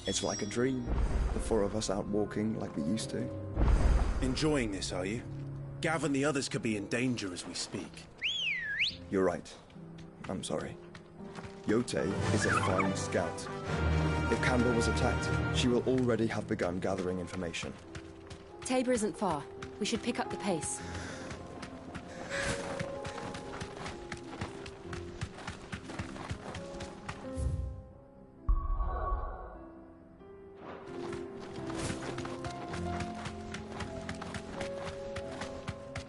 It's like a dream. The four of us out walking like we used to. Enjoying this, are you? Gav and the others could be in danger as we speak. You're right. I'm sorry. Yote is a fine scout. If Campbell was attacked, she will already have begun gathering information. Tabor isn't far. We should pick up the pace.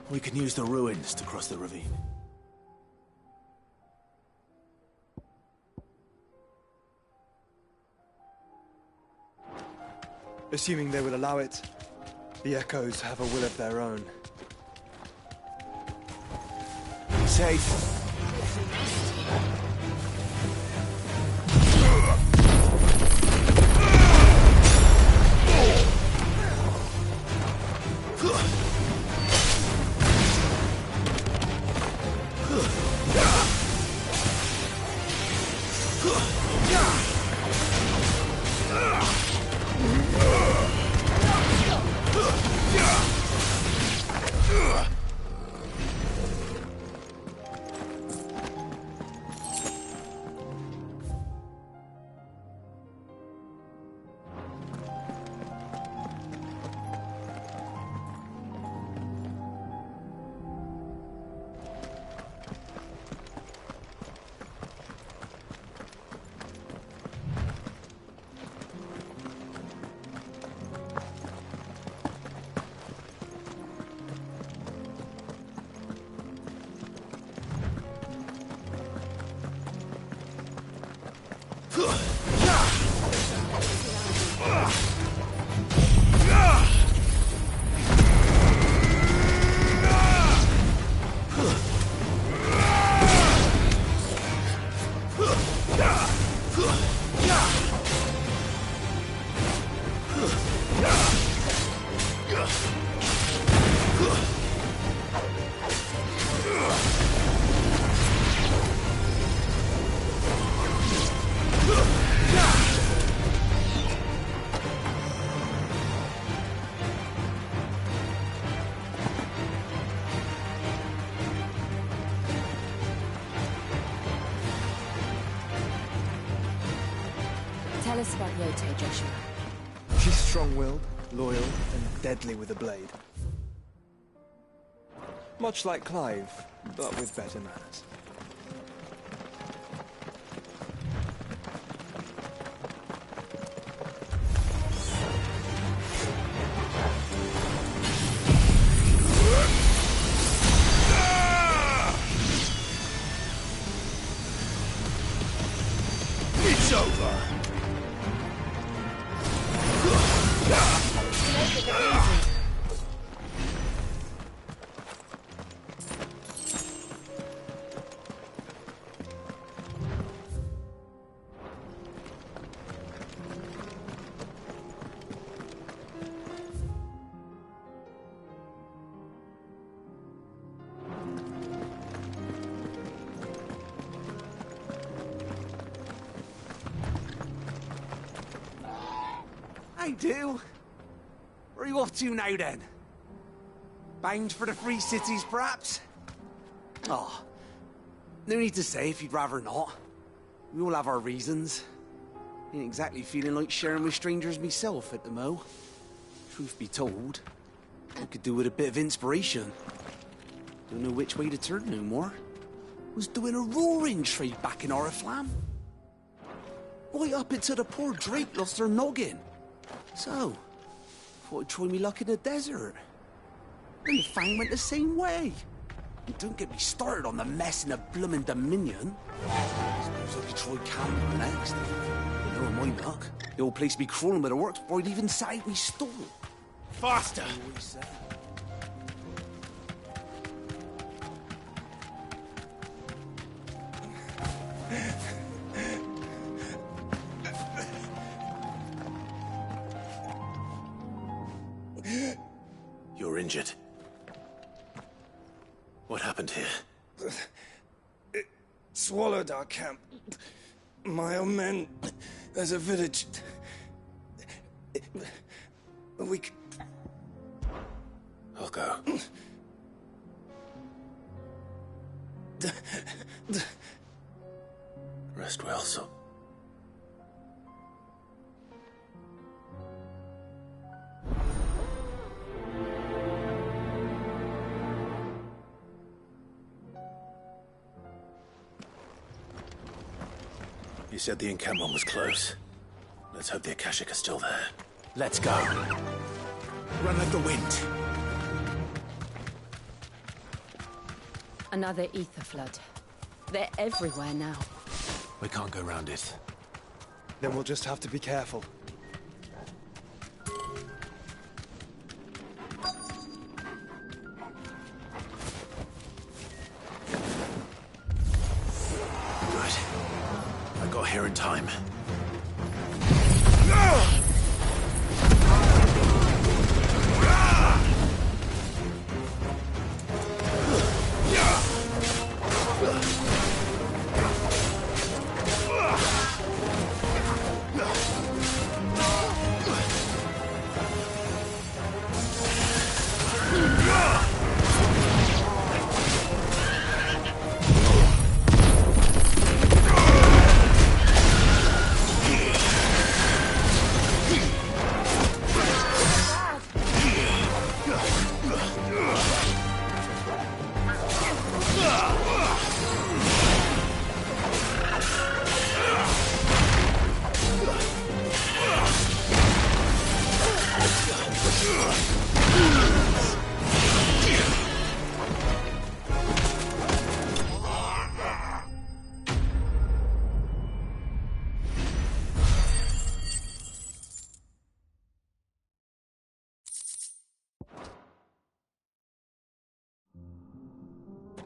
We can use the ruins to cross the ravine. Assuming they would allow it, the Echoes have a will of their own. Be safe. Tell us about Yote, Joshua. She's strong-willed, loyal, and deadly with a blade. Much like Clive, but with better manners. It's over! I do. Where are you off to now, then? Bound for the Free Cities, perhaps? Oh, no need to say if you'd rather not. We all have our reasons. Ain't exactly feeling like sharing with strangers myself at the mo. Truth be told, I could do with a bit of inspiration. Don't know which way to turn no more. Was doing a roaring trade back in Oriflamme. Right up until the poor Drake lost her noggin. So, thought I'd try me luck in the desert. And the Fang went the same way. And don't get me started on the mess in the bloomin' Dominion. Suppose I could try Campbell next. But no, my luck. The old place be crawling with the works before I'd even set out me store. Faster! You're injured. What happened here? It swallowed our camp. My own men. There's a village We... I'll go. Rest well, so... You said the encampment was close. Let's hope the Akashic are still there. Let's go. Run like the wind. Another ether flood. They're everywhere now. We can't go round it. Then we'll just have to be careful. Good. I got here in time.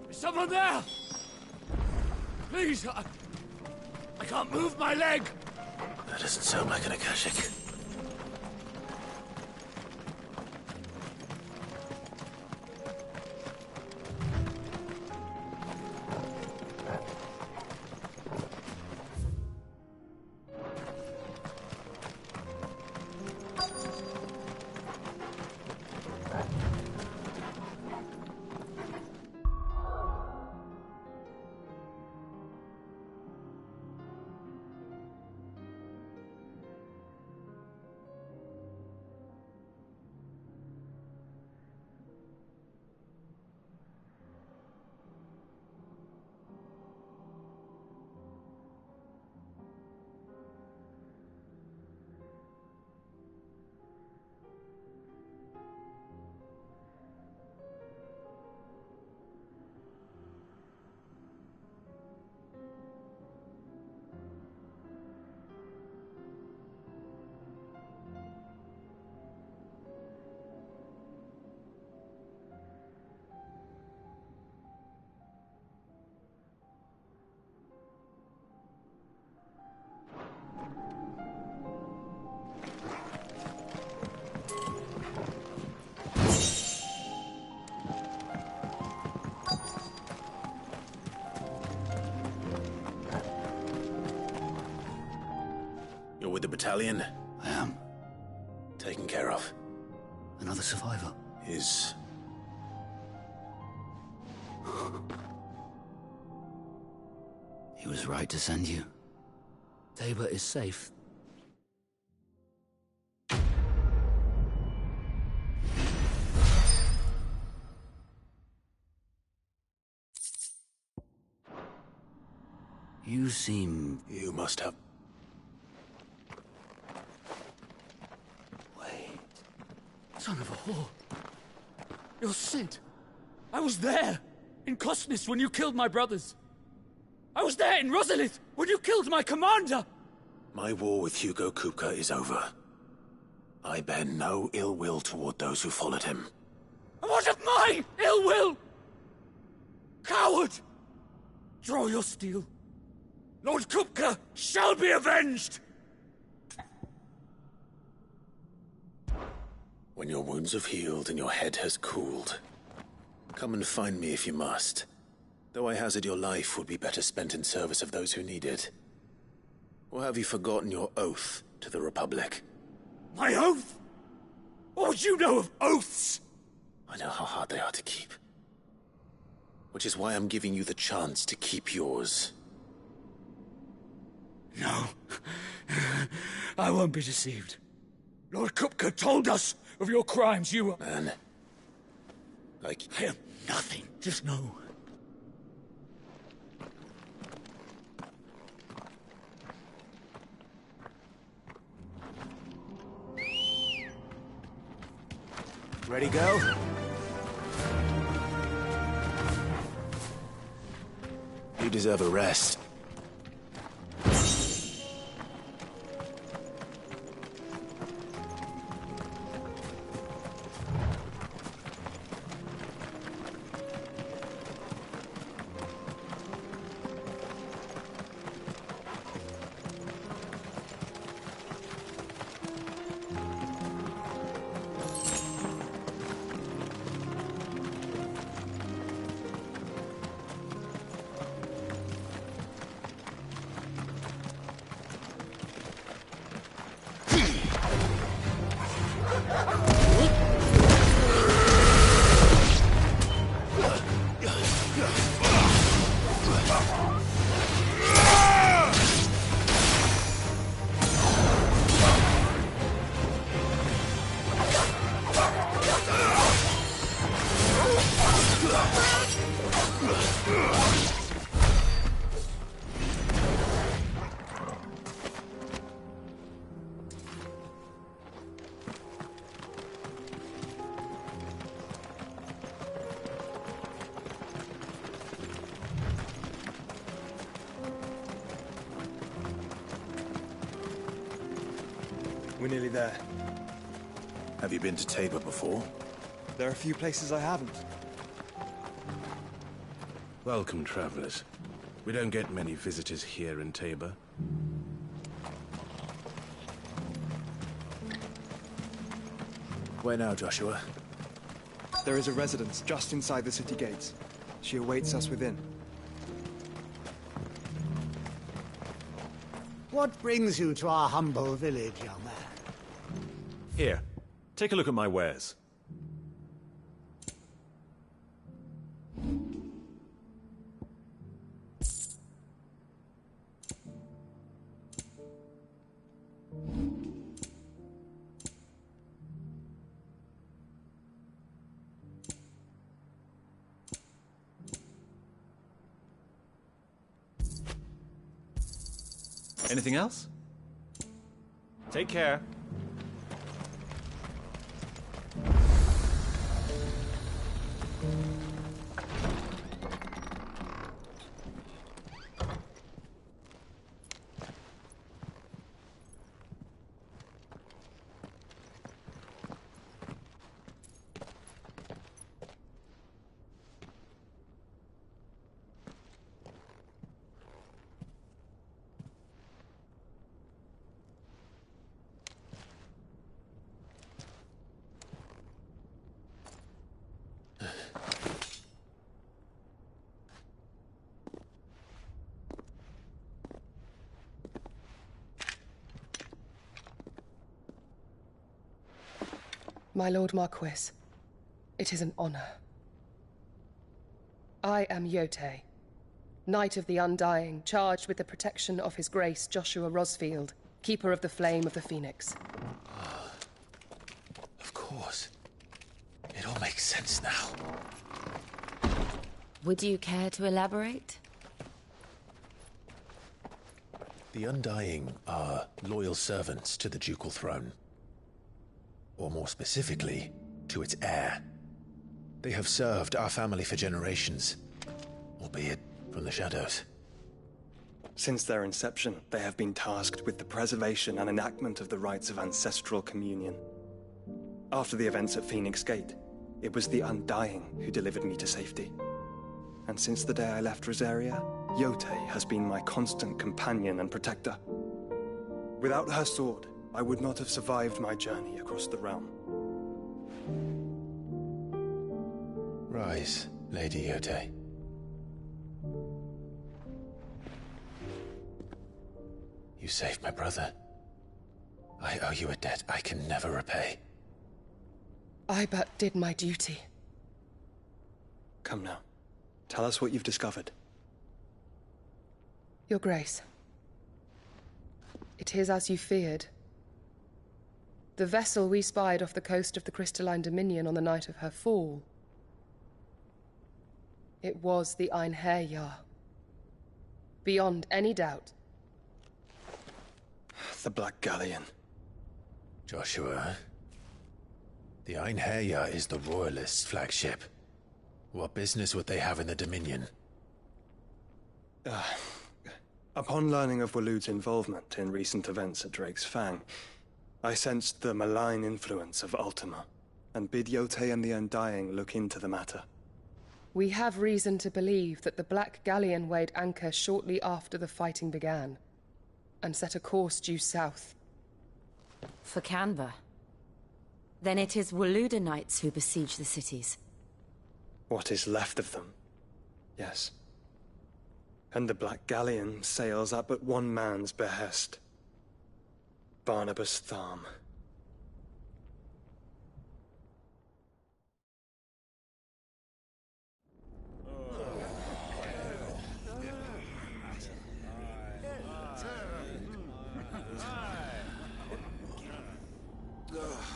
Is someone there? Please, I can't move my leg. That doesn't sound like an Akashic. You're with the battalion? I am. Taken care of. Another survivor. Is... He was right to send you. Tabor is safe. You seem... You must have... Wait. Son of a whore. You're Sid. I was there, in Cosnis when you killed my brothers. I was there in Rosalith when you killed my commander. My war with Hugo Kupka is over. I bear no ill will toward those who followed him. And what of my ill will? Coward! Draw your steel. Lord Kupka shall be avenged! When your wounds have healed and your head has cooled, come and find me if you must. Though I hazard your life would be better spent in service of those who need it. Or have you forgotten your oath to the Republic? My oath? What would you know of oaths? I know how hard they are to keep. Which is why I'm giving you the chance to keep yours. No. I won't be deceived. Lord Kupka told us of your crimes. You... Man. Like... I am nothing. Just know. Ready, go? You deserve a rest. We're nearly there. Have you been to Tabor before? There are a few places I haven't. Welcome, travelers. We don't get many visitors here in Tabor. Where now, Joshua? There is a residence just inside the city gates. She awaits us within. What brings you to our humble village, young man? Here, take a look at my wares. Anything else? Take care. My Lord Marquis, it is an honor. I am Yotei, Knight of the Undying, charged with the protection of His Grace Joshua Rosfield, Keeper of the Flame of the Phoenix. Of course. It all makes sense now. Would you care to elaborate? The Undying are loyal servants to the ducal throne. Or more specifically, to its heir. They have served our family for generations, albeit from the shadows. Since their inception, they have been tasked with the preservation and enactment of the rites of ancestral communion. After the events at Phoenix Gate, it was the Undying who delivered me to safety. And since the day I left Rosaria, Yotei has been my constant companion and protector. Without her sword, I would not have survived my journey across the realm. Rise, Lady Yotei. You saved my brother. I owe you a debt I can never repay. I but did my duty. Come now. Tell us what you've discovered. Your Grace. It is as you feared. The vessel we spied off the coast of the Crystalline Dominion on the night of her fall. It was the Einherjar. Beyond any doubt. The Black Galleon. Joshua, the Einherjar is the Royalists' flagship. What business would they have in the Dominion? Upon learning of Waloed's involvement in recent events at Drake's Fang, I sensed the malign influence of Ultima, and bid Yote and the Undying look into the matter. We have reason to believe that the Black Galleon weighed anchor shortly after the fighting began, and set a course due south. For Canva. Then it is Waloed knights who besiege the cities. What is left of them, yes. And the Black Galleon sails at but one man's behest. Barnabas Tharm.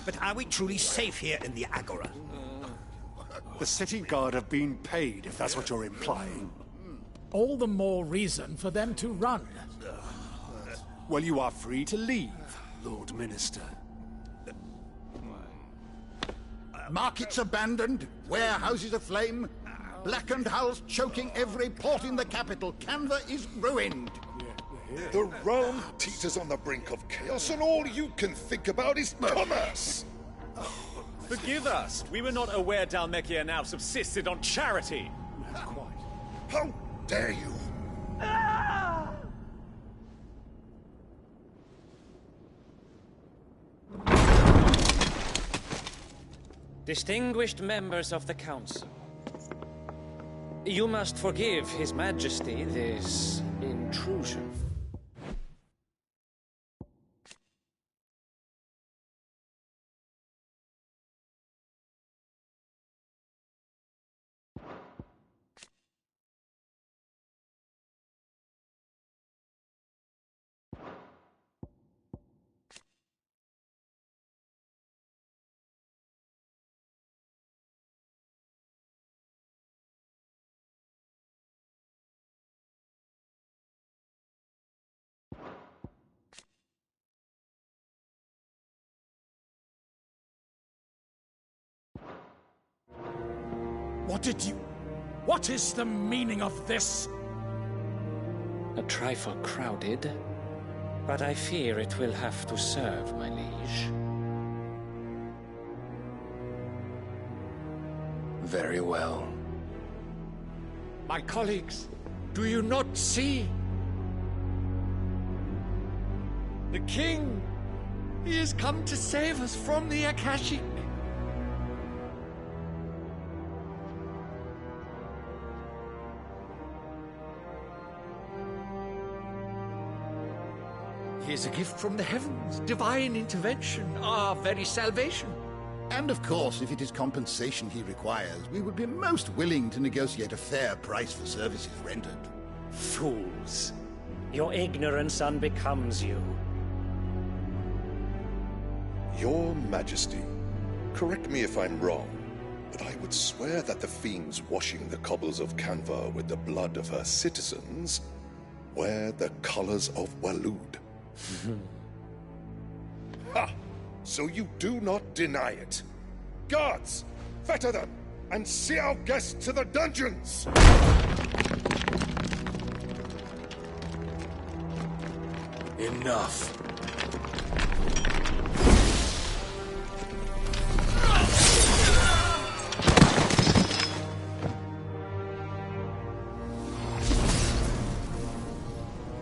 But are we truly safe here in the Agora? The city guard have been paid, if that's what you're implying. All the more reason for them to run. Well, you are free to leave, Lord Minister. Markets abandoned, warehouses aflame, blackened hulls choking every port in the capital. Canva is ruined. The realm teeters on the brink of chaos, and all you can think about is commerce! Forgive us! We were not aware Dhalmekia now subsisted on charity! How dare you! Distinguished members of the Council, you must forgive His Majesty this intrusion. What is the meaning of this? A trifle crowded, but I fear it will have to serve, my liege. Very well. My colleagues, do you not see? The king! He has come to save us from the Akashic. He is a gift from the heavens, divine intervention, our very salvation. And of course, if it is compensation he requires, we would be most willing to negotiate a fair price for services rendered. Fools! Your ignorance unbecomes you. Your Majesty, correct me if I'm wrong, but I would swear that the fiends washing the cobbles of Canva with the blood of her citizens wear the colors of Waloed. Ha! So you do not deny it. Guards, fetter them, and see our guests to the dungeons! Enough.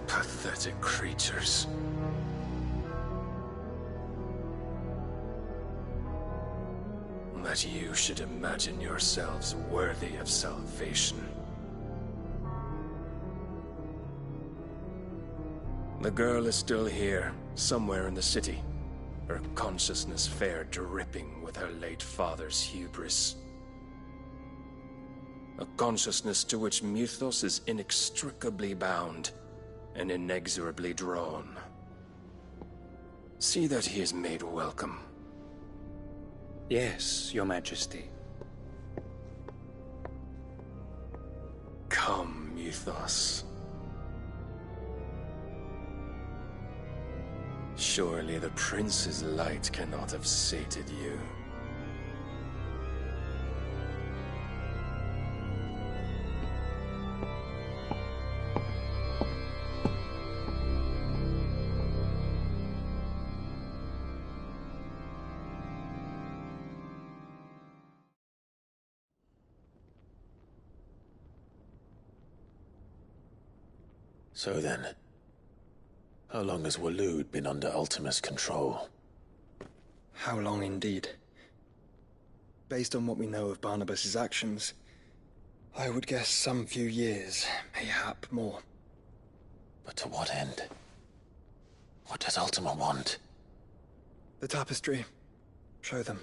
Pathetic creatures. That you should imagine yourselves worthy of salvation. The girl is still here, somewhere in the city. her consciousness fair dripping with her late father's hubris. A consciousness to which Mythos is inextricably bound and inexorably drawn. See that he is made welcome. Yes, Your Majesty. Come, Mythos. Surely the prince's light cannot have sated you. So then, how long has Waloed been under Ultima's control? How long indeed? Based on what we know of Barnabas's actions, I would guess some few years, mayhap more. But to what end? What does Ultima want? The tapestry. Show them.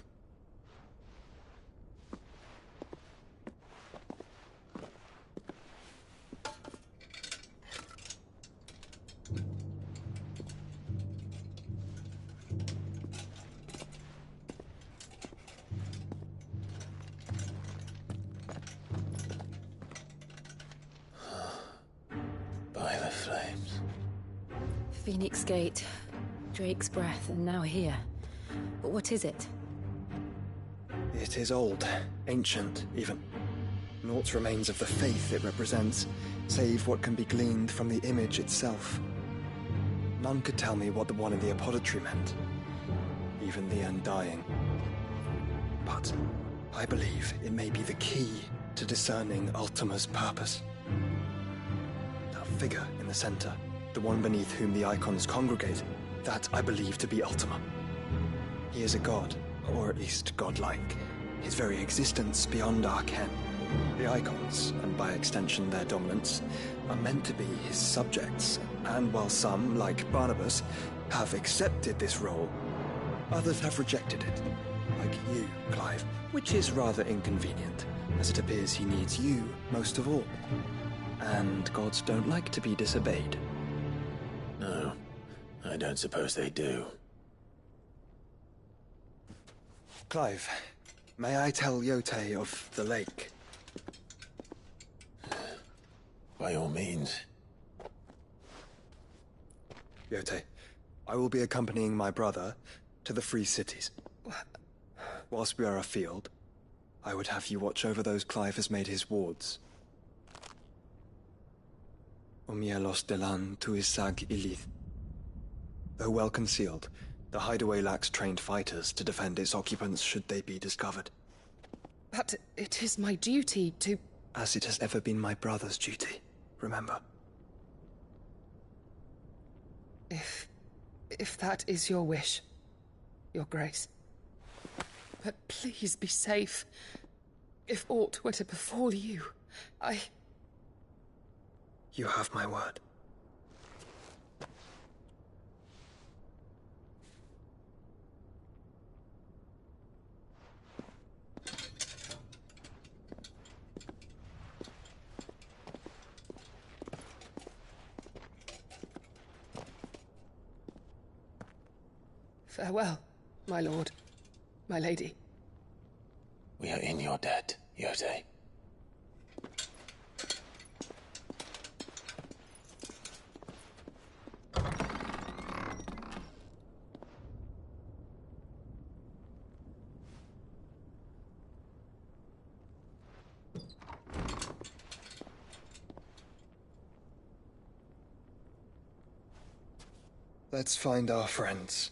By the flames. Phoenix Gate, Drake's Breath, and now here. But what is it? It is old, ancient, even. Naught remains of the faith it represents, save what can be gleaned from the image itself. None could tell me what the one in the apothecary meant, even the Undying. But I believe it may be the key to discerning Ultima's purpose. That figure in the center, the one beneath whom the icons congregate, that I believe to be Ultima. He is a god, or at least godlike, his very existence beyond our ken. The icons, and by extension their dominants, are meant to be his subjects, and while some, like Barnabas, have accepted this role, others have rejected it, like you, Clive, which is rather inconvenient, as it appears he needs you most of all. And gods don't like to be disobeyed. No, I don't suppose they do. Clive, may I tell Yote of the lake? By all means. Yote, I will be accompanying my brother to the Free Cities. Whilst we are afield, I would have you watch over those Clive has made his wards. Omielos delan tuisag ilith. Though well concealed, the hideaway lacks trained fighters to defend its occupants should they be discovered. But it is my duty to... As it has ever been my brother's duty, remember. If that is your wish, Your Grace. But please be safe. If aught were to befall you, You have my word. Farewell, my lord, my lady. We are in your debt, Yote. Let's find our friends.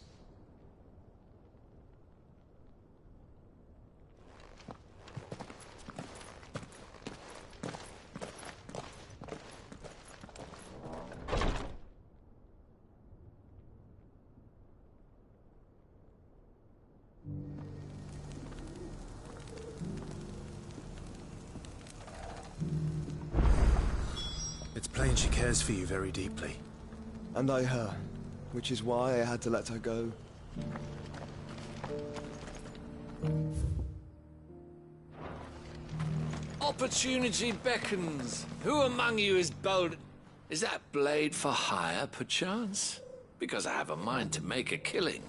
It's plain she cares for you very deeply. And I her, which is why I had to let her go. Opportunity beckons. Who among you is bold? Is that blade for hire, perchance? Because I have a mind to make a killing.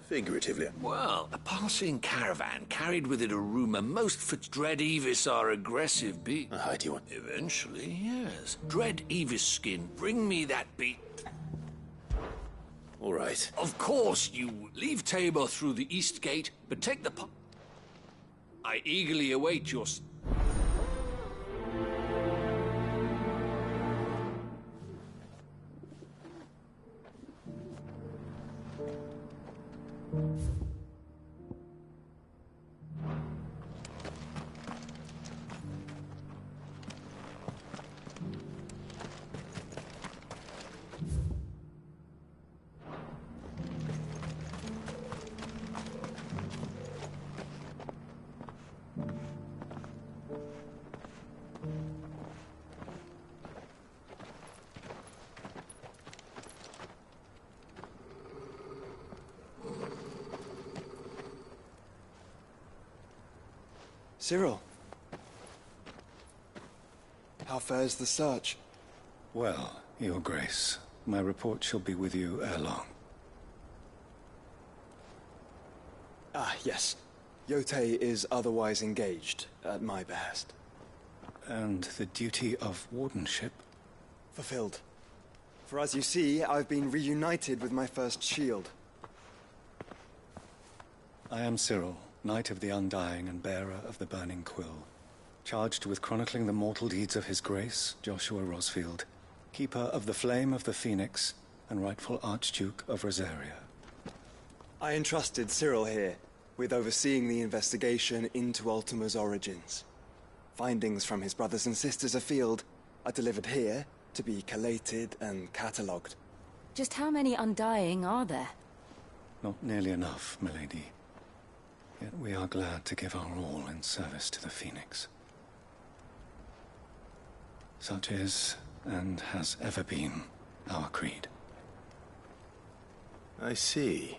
Figuratively. Well, a passing caravan carried with it a rumor most for Dread Evis are aggressive beasts. A hearty one. Eventually, yes. Dread Evis skin, bring me that beat. All right. Of course, you leave Tabor through the east gate, but take the I eagerly await your... Cyril. How fares the search? Well, Your Grace, my report shall be with you ere long. Ah, yes. Yotei is otherwise engaged, at my behest. And the duty of wardenship? Fulfilled. For as you see, I've been reunited with my first shield. I am Cyril, Knight of the Undying and bearer of the Burning Quill, charged with chronicling the mortal deeds of His Grace, Joshua Rosfield, Keeper of the Flame of the Phoenix, and rightful Archduke of Rosaria. I entrusted Cyril here with overseeing the investigation into Ultima's origins. Findings from his brothers and sisters afield are delivered here to be collated and catalogued. Just how many Undying are there? Not nearly enough, milady. Yet we are glad to give our all in service to the Phoenix. Such is, and has ever been, our creed. I see.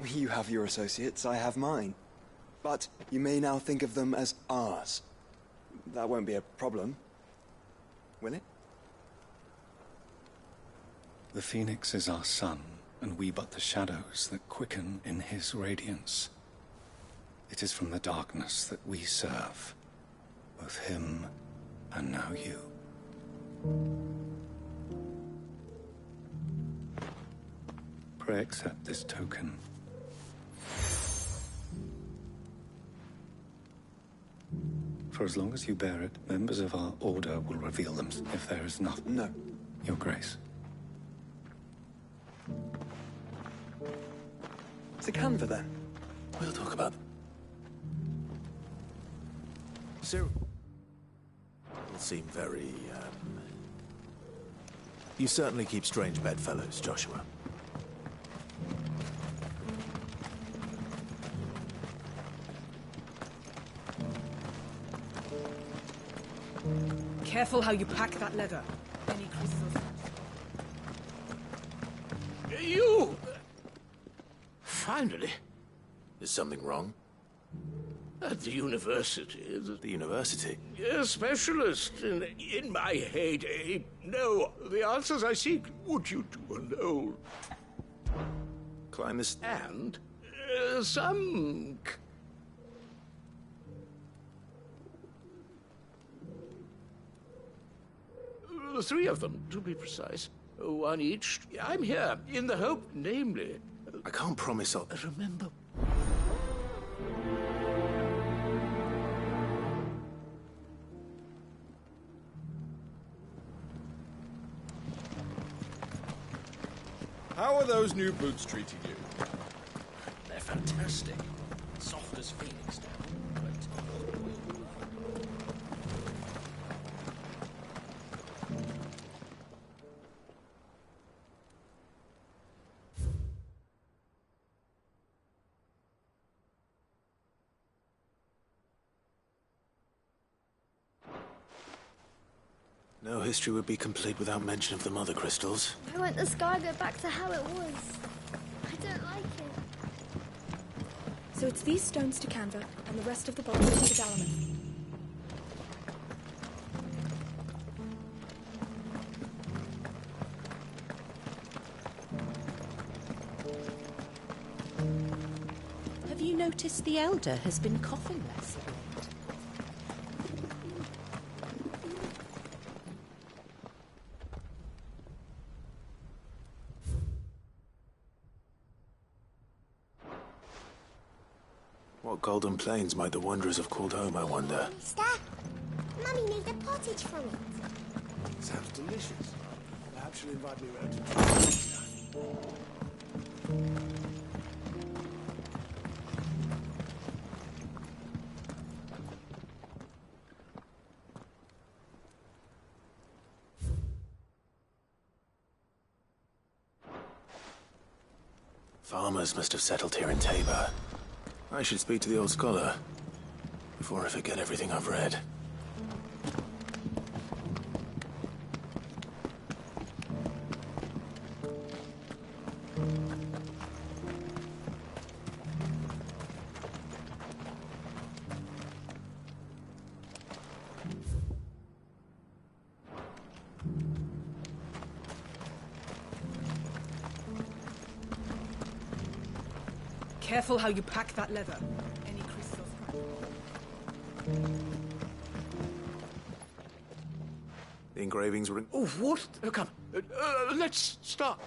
You have your associates, I have mine. But you may now think of them as ours. That won't be a problem, will it? The Phoenix is our sun, and we but the shadows that quicken in his radiance. It is from the darkness that we serve, both him and now you. Pray accept this token. For as long as you bear it, members of our order will reveal them if there is nothing. No. Your Grace. It's a Canva, then. We'll talk about them. Cyril. Will seem very, You certainly keep strange bedfellows, Joshua. Careful how you pack that leather. Any crystals? You! Finally. Is something wrong? At the university. The university? A specialist in my heyday. No, the answers I seek, would you do alone? Climb this... And some... Three of them, to be precise. One each. I'm here, in the hope, namely... I can't promise I'll... Remember... How are those new boots treating you? They're fantastic. Soft as Phoenix down. No history would be complete without mention of the Mother Crystals. Why won't the sky go back to how it was? I I don't like it. So it's these stones to Canva, and the rest of the boxes to Dalaman. Have you noticed the Elder has been coughing less of late? What golden plains might the Wanderers have called home, I wonder? Steph, Mummy made a pottage from it. Sounds delicious. Perhaps she'll invite me round to try it next time. Farmers must have settled here in Tabor. I should speak to the old scholar before I forget everything I've read. Careful how you pack that leather. Any crystals The engravings were... Oh, what? Come, let's start.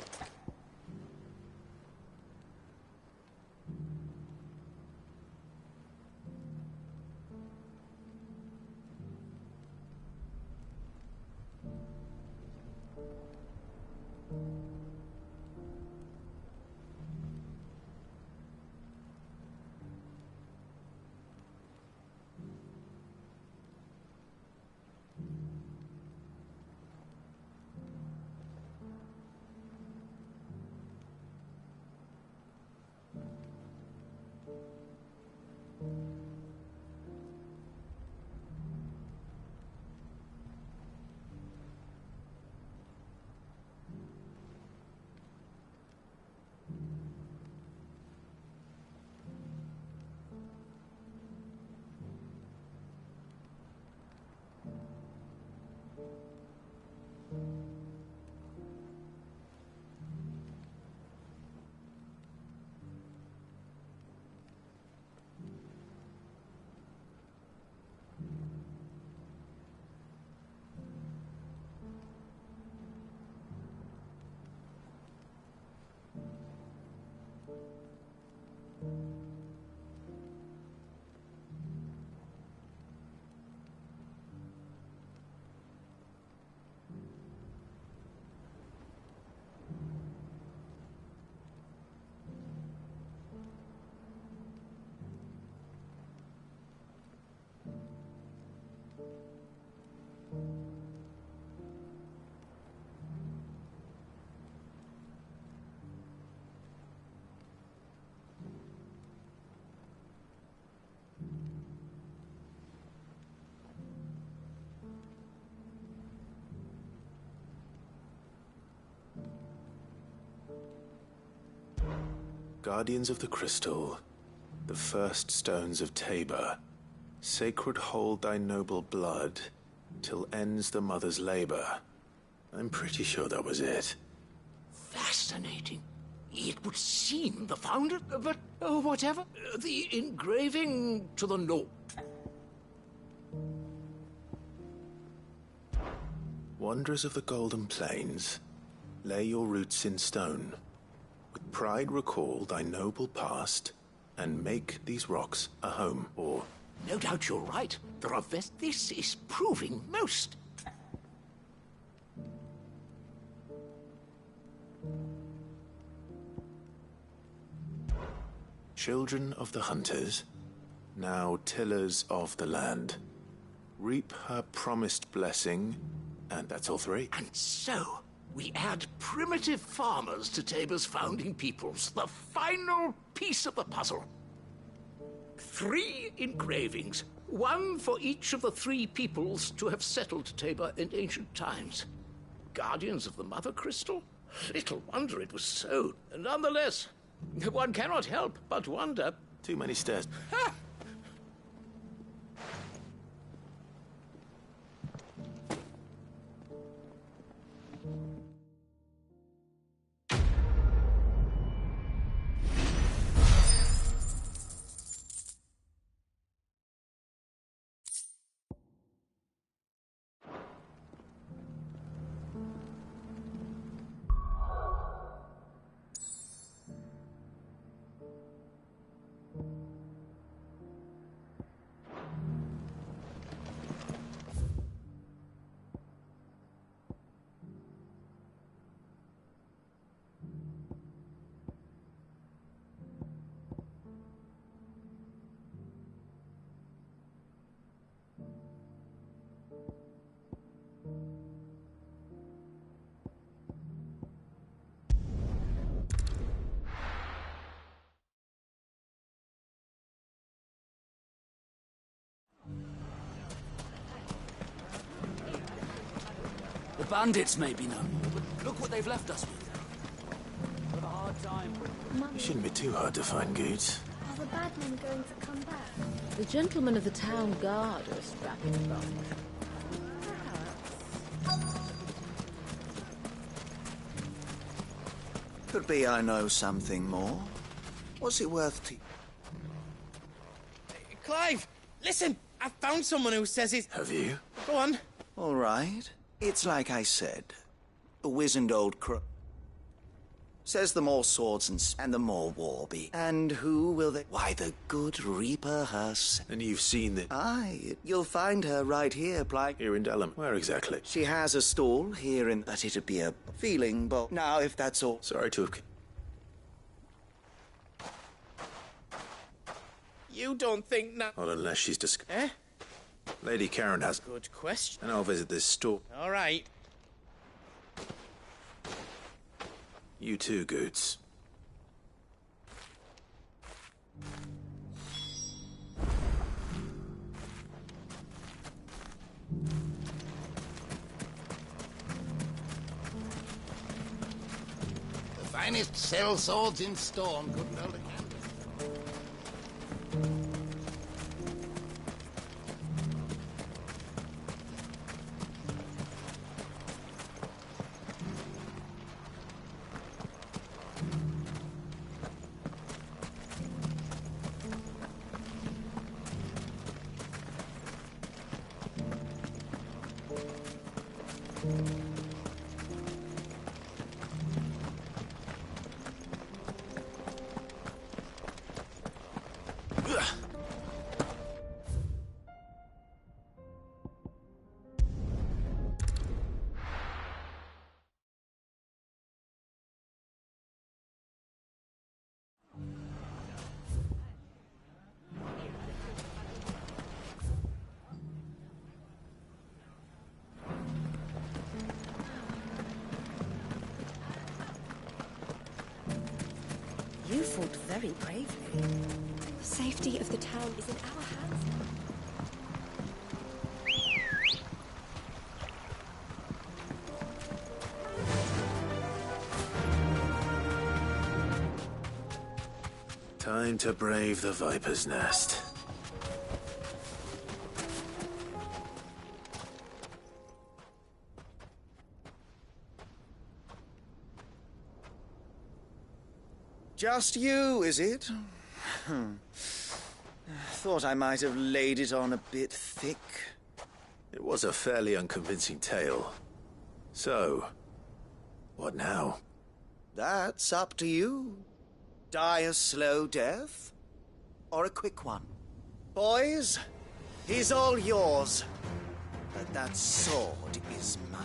Guardians of the Crystal, the first stones of Tabor, sacred hold thy noble blood, till ends the mother's labor. I'm pretty sure that was it. Fascinating. It would seem the founder, but whatever. The engraving to the north. Wanderers of the Golden Plains, lay your roots in stone. With pride recall thy noble past, and make these rocks a home, or... No doubt you're right. This is proving most. Children of the hunters, now tillers of the land, reap her promised blessing, and that's all three. And so, we add primitive farmers to Tabor's founding peoples, the final piece of the puzzle. 3 engravings, one for each of the 3 peoples to have settled Tabor in ancient times. Guardians of the Mother Crystal? Little wonder it was so. Nonetheless, One cannot help but wonder. Too many stairs. The bandits may be known, but look what they've left us with. With a hard time. It shouldn't be too hard to find goods. Are the bad men going to come back? The gentlemen of the town guard are strapping about. Could be I know something more. What's it worth to... Clive, listen! I found someone who says he's... Have you? Go on. All right. It's like I said. A wizened old crook. Says the more swords and the more war be. And who will they... Why, the good Reaper herself. And you've seen the... Aye, you'll find her right here, Here in Dallum. Where exactly? She has a stall here in... But it'd be a feeling, but now if that's all... Sorry to have... You don't think now... Not unless she's Eh? Lady Karen has... Good question. And I'll visit this store. All right. You too, Goods. The finest sell swords in Storm couldn't hold a candle. You fought very bravely. The safety of the town is in our hands now. Time to brave the Viper's Nest. Just you, is it? Thought I might have laid it on a bit thick. It was a fairly unconvincing tale. So, what now? That's up to you. Die a slow death, or a quick one. Boys, he's all yours. But that sword is mine.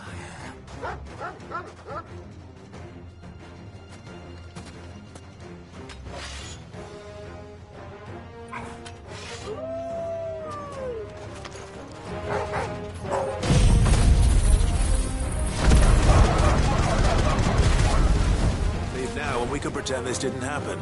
Leave now and we can pretend this didn't happen.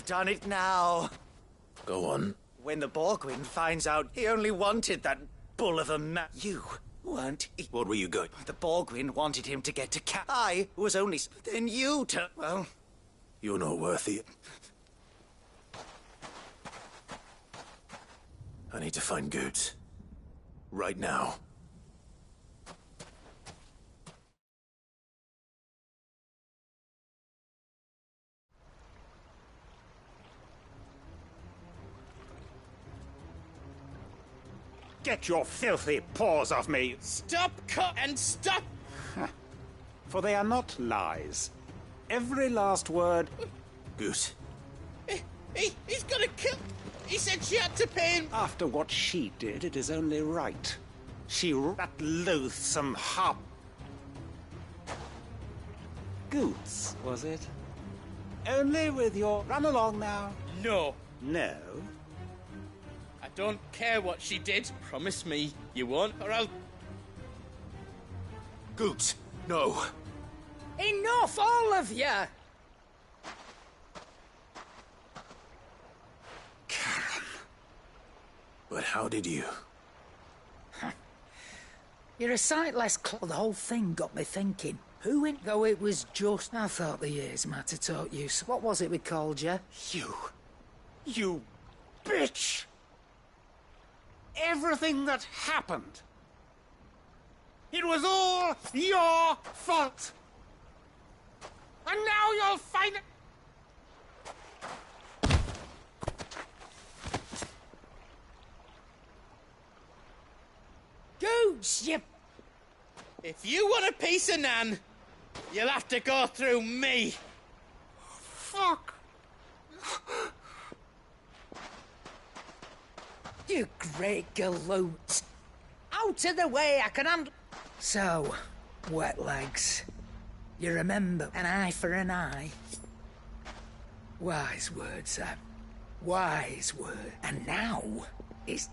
done it now. Go on. When the Borgwyn finds out he only wanted that bull of a man, you weren't. What were you going? The Borgwyn wanted him to get to I was only. Then you well. You're not worth it. I need to find Goods. Right now. Get your filthy paws off me! Stop, cut, and stop! For they are not lies. Every last word... Goose. He's gonna kill... He said she had to pay him... After what she did, it is only right. That loathsome hop... Goots, was it? Only with your... Run along now. No. No? I don't care what she did. Promise me you won't, or I'll... Goots, no. Enough, all of you! Karen. But how did you? You're a sight less The whole thing got me thinking. Who in... Though it was just... I thought the years might have taught you. So what was it we called you? You bitch! Everything that happened. It was all your fault. And now you'll find it. Goose, you... If you want a piece of Nan, you'll have to go through me. Fuck. You great galoot. Out of the way, I can handle... So, wet legs. You remember an eye for an eye? Wise words, Sam. Wise word. And now, it's...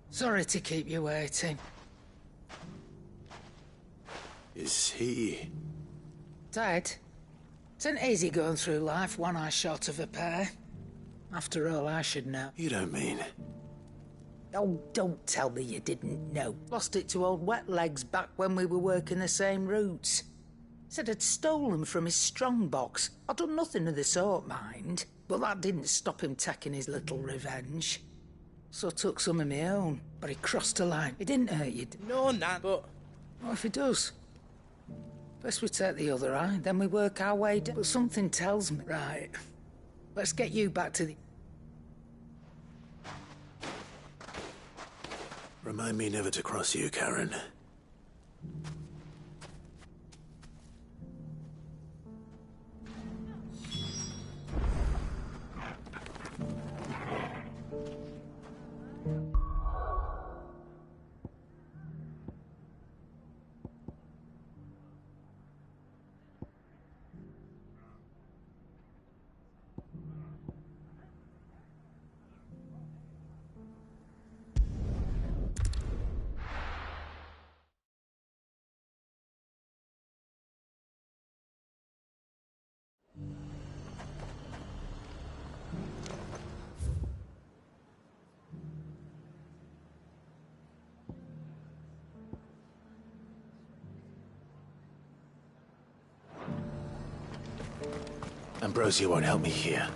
Sorry to keep you waiting. Is he... Dead? Isn't easy going through life one eye short of a pair. After all, I should know. You don't mean... Oh, don't tell me you didn't know. Lost it to old Wet Legs back when we were working the same routes. Said I'd stolen from his strongbox. I'd done nothing of the sort, mind. But that didn't stop him taking his little revenge. So I took some of my own, but he crossed a line. He didn't hurt you. No, Nan, but... What if he does? First we take the other eye, then we work our way down. But something tells me... Right. Let's get you back to the... Remind me never to cross you, Karen. Ambrosia won't help me here.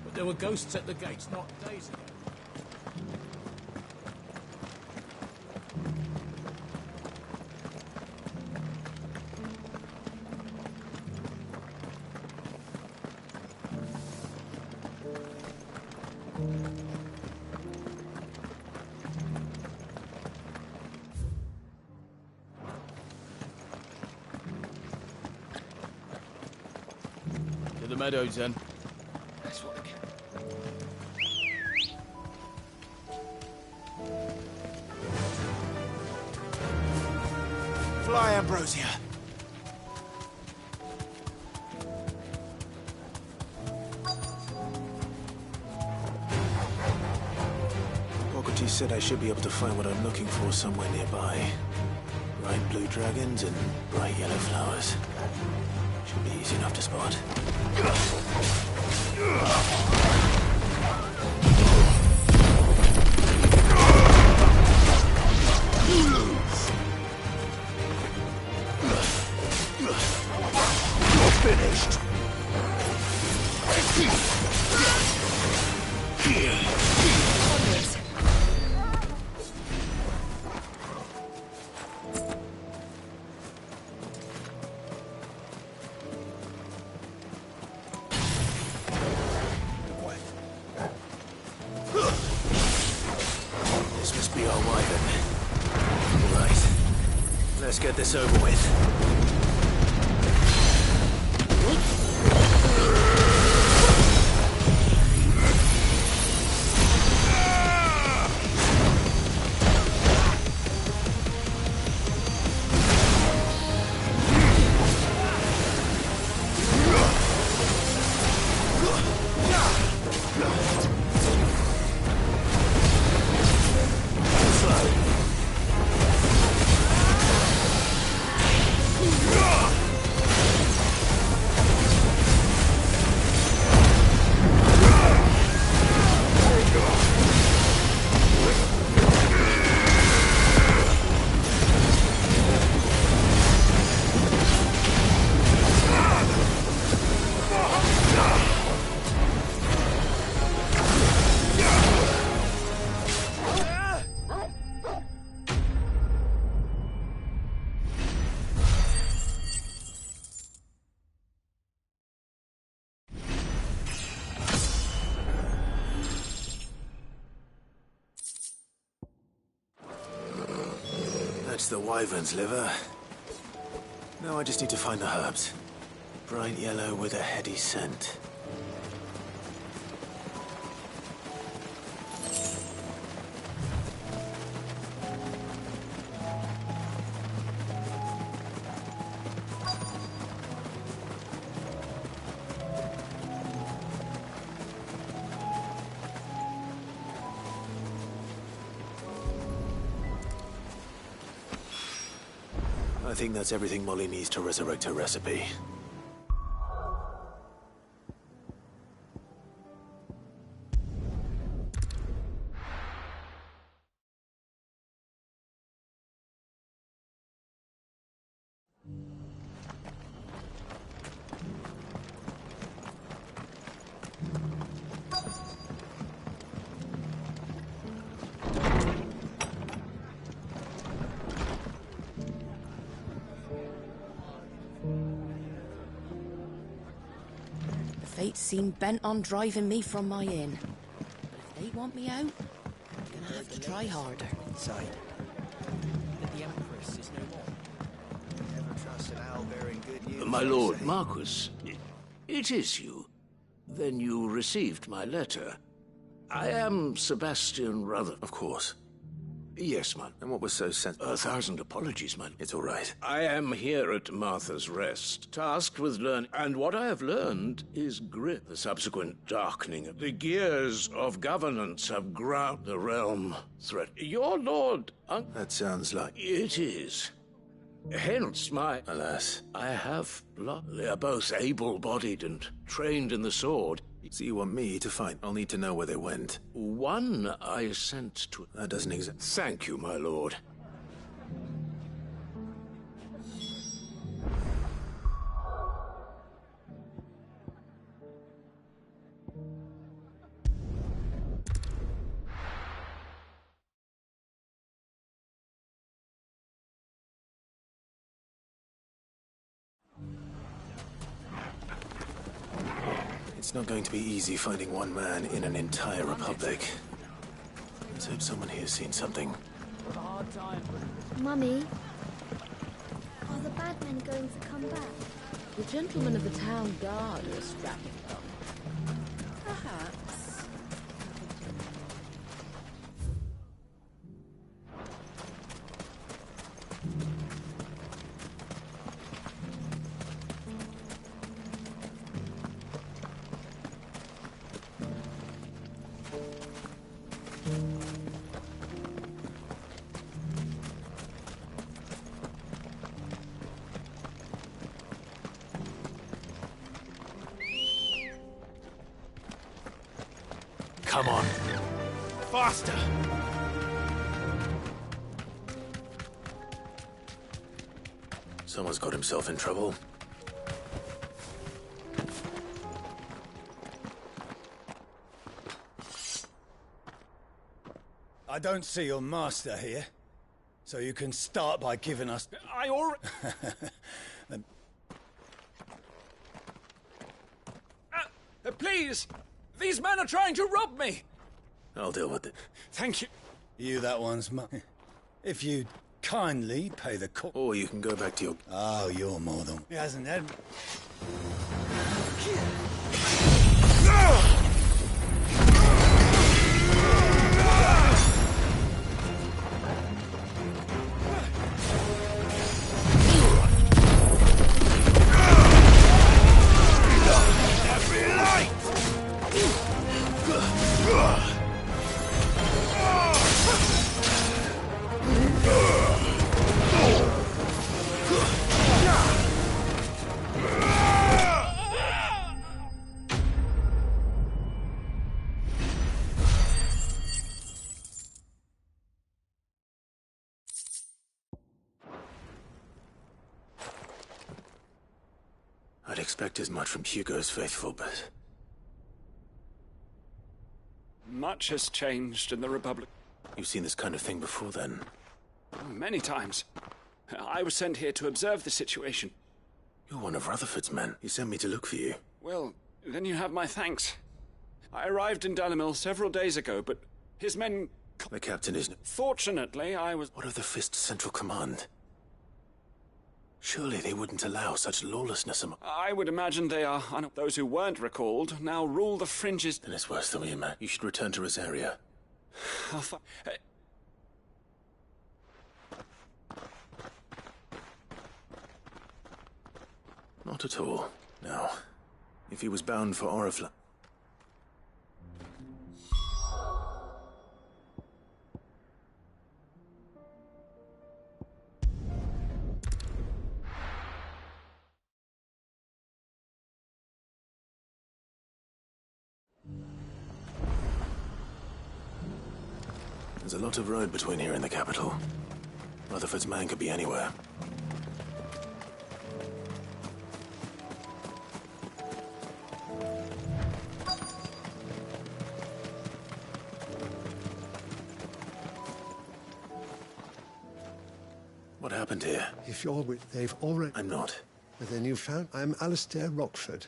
But there were ghosts at the gates not days ago. The meadows, then. That's what again? Goodbye, Ambrosia. Pockety said I should be able to find what I'm looking for somewhere nearby. Bright blue dragons and bright yellow flowers. Should be easy enough to spot. You're finished. This must be our wyvern. Right. Let's get this over with. That's the wyvern's liver. Now I just need to find the herbs. Bright yellow with a heady scent. I think that's everything Molly needs to resurrect her recipe. Fate seem bent on driving me from my inn. But if they want me out, I'm gonna have to try harder. Inside. That the Empress is no more. Never trust an owl bearing good news. My lord Marquis, it is you. Then you received my letter. I am Sebastian Ruther. Of course. Yes, man. And what was so sensitive? 1,000 apologies, man. It's all right. I am here at Martha's Rest, tasked with learning, and what I have learned is grit. The subsequent darkening of the gears of governance have ground the realm threat. Your lord... That sounds like... It is. Hence my... Alas. I have blood. They are both able-bodied and trained in the sword. So you want me to find? I'll need to know where they went. One I sent to... That doesn't exist. Thank you, my lord. It's not going to be easy finding one man in an entire republic. Let's hope someone here's seen something. Mummy, are the bad men going to come back? The gentlemen of the town guard are strapping them. Perhaps. Come on. Faster! Someone's got himself in trouble. I don't see your master here, so you can start by giving us... I already... Please! These men are trying to rob me! I'll deal with it. Thank you. You that one's if you kindly pay the cost... Or you can go back to your... Oh, you're more than... He hasn't had... I'd expect as much from Hugo's faithful, but... Much has changed in the Republic. You've seen this kind of thing before, then? Many times. I was sent here to observe the situation. You're one of Rutherford's men. He sent me to look for you. Well, then you have my thanks. I arrived in Dalimil several days ago, but his men... The captain isn't... Fortunately, I was... What of the Fist Central Command? Surely they wouldn't allow such lawlessness among... I would imagine they are... Those who weren't recalled now rule the fringes... Then it's worse than we imagine. You should return to Rosaria. Not at all. Now, if he was bound for Oriflamme... There's a lot of road between here and the capital. Rutherford's man could be anywhere. What happened here? If you're with, they've already... I'm not. Then you found... I'm Alistair Rockford.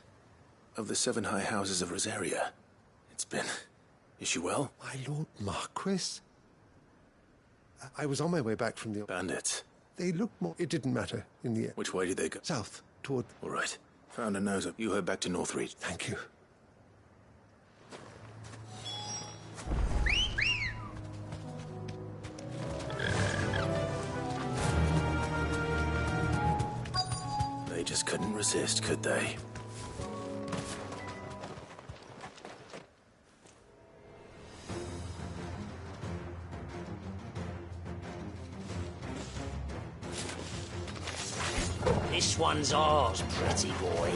Of the 7 high houses of Rosaria. It's been... Is she well? My Lord Marquis? I was on my way back from the... Bandits. They looked more... It didn't matter in the end. Which way did they go? South, toward... All right. Found a nose up. You head back to Northreach. Thank you. They just couldn't resist, could they? This one's ours, pretty boy.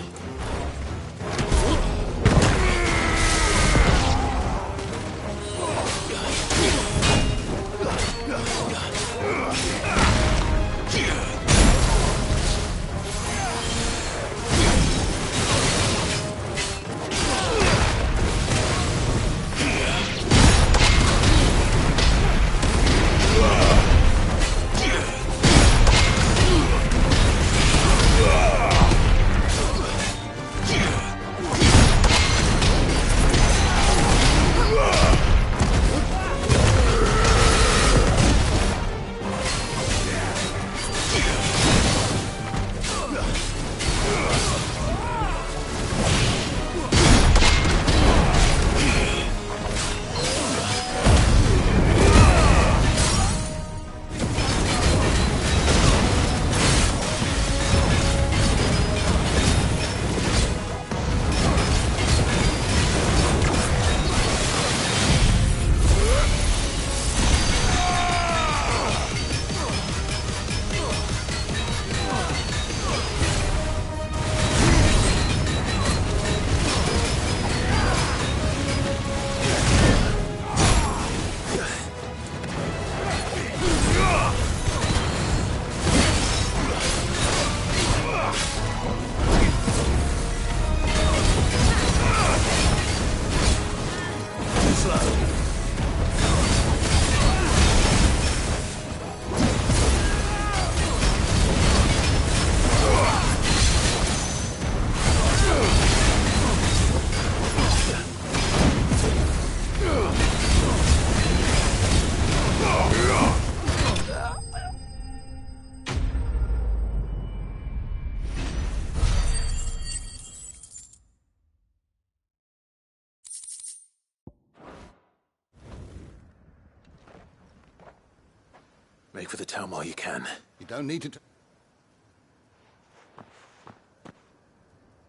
Make for the town while you can. You don't need to...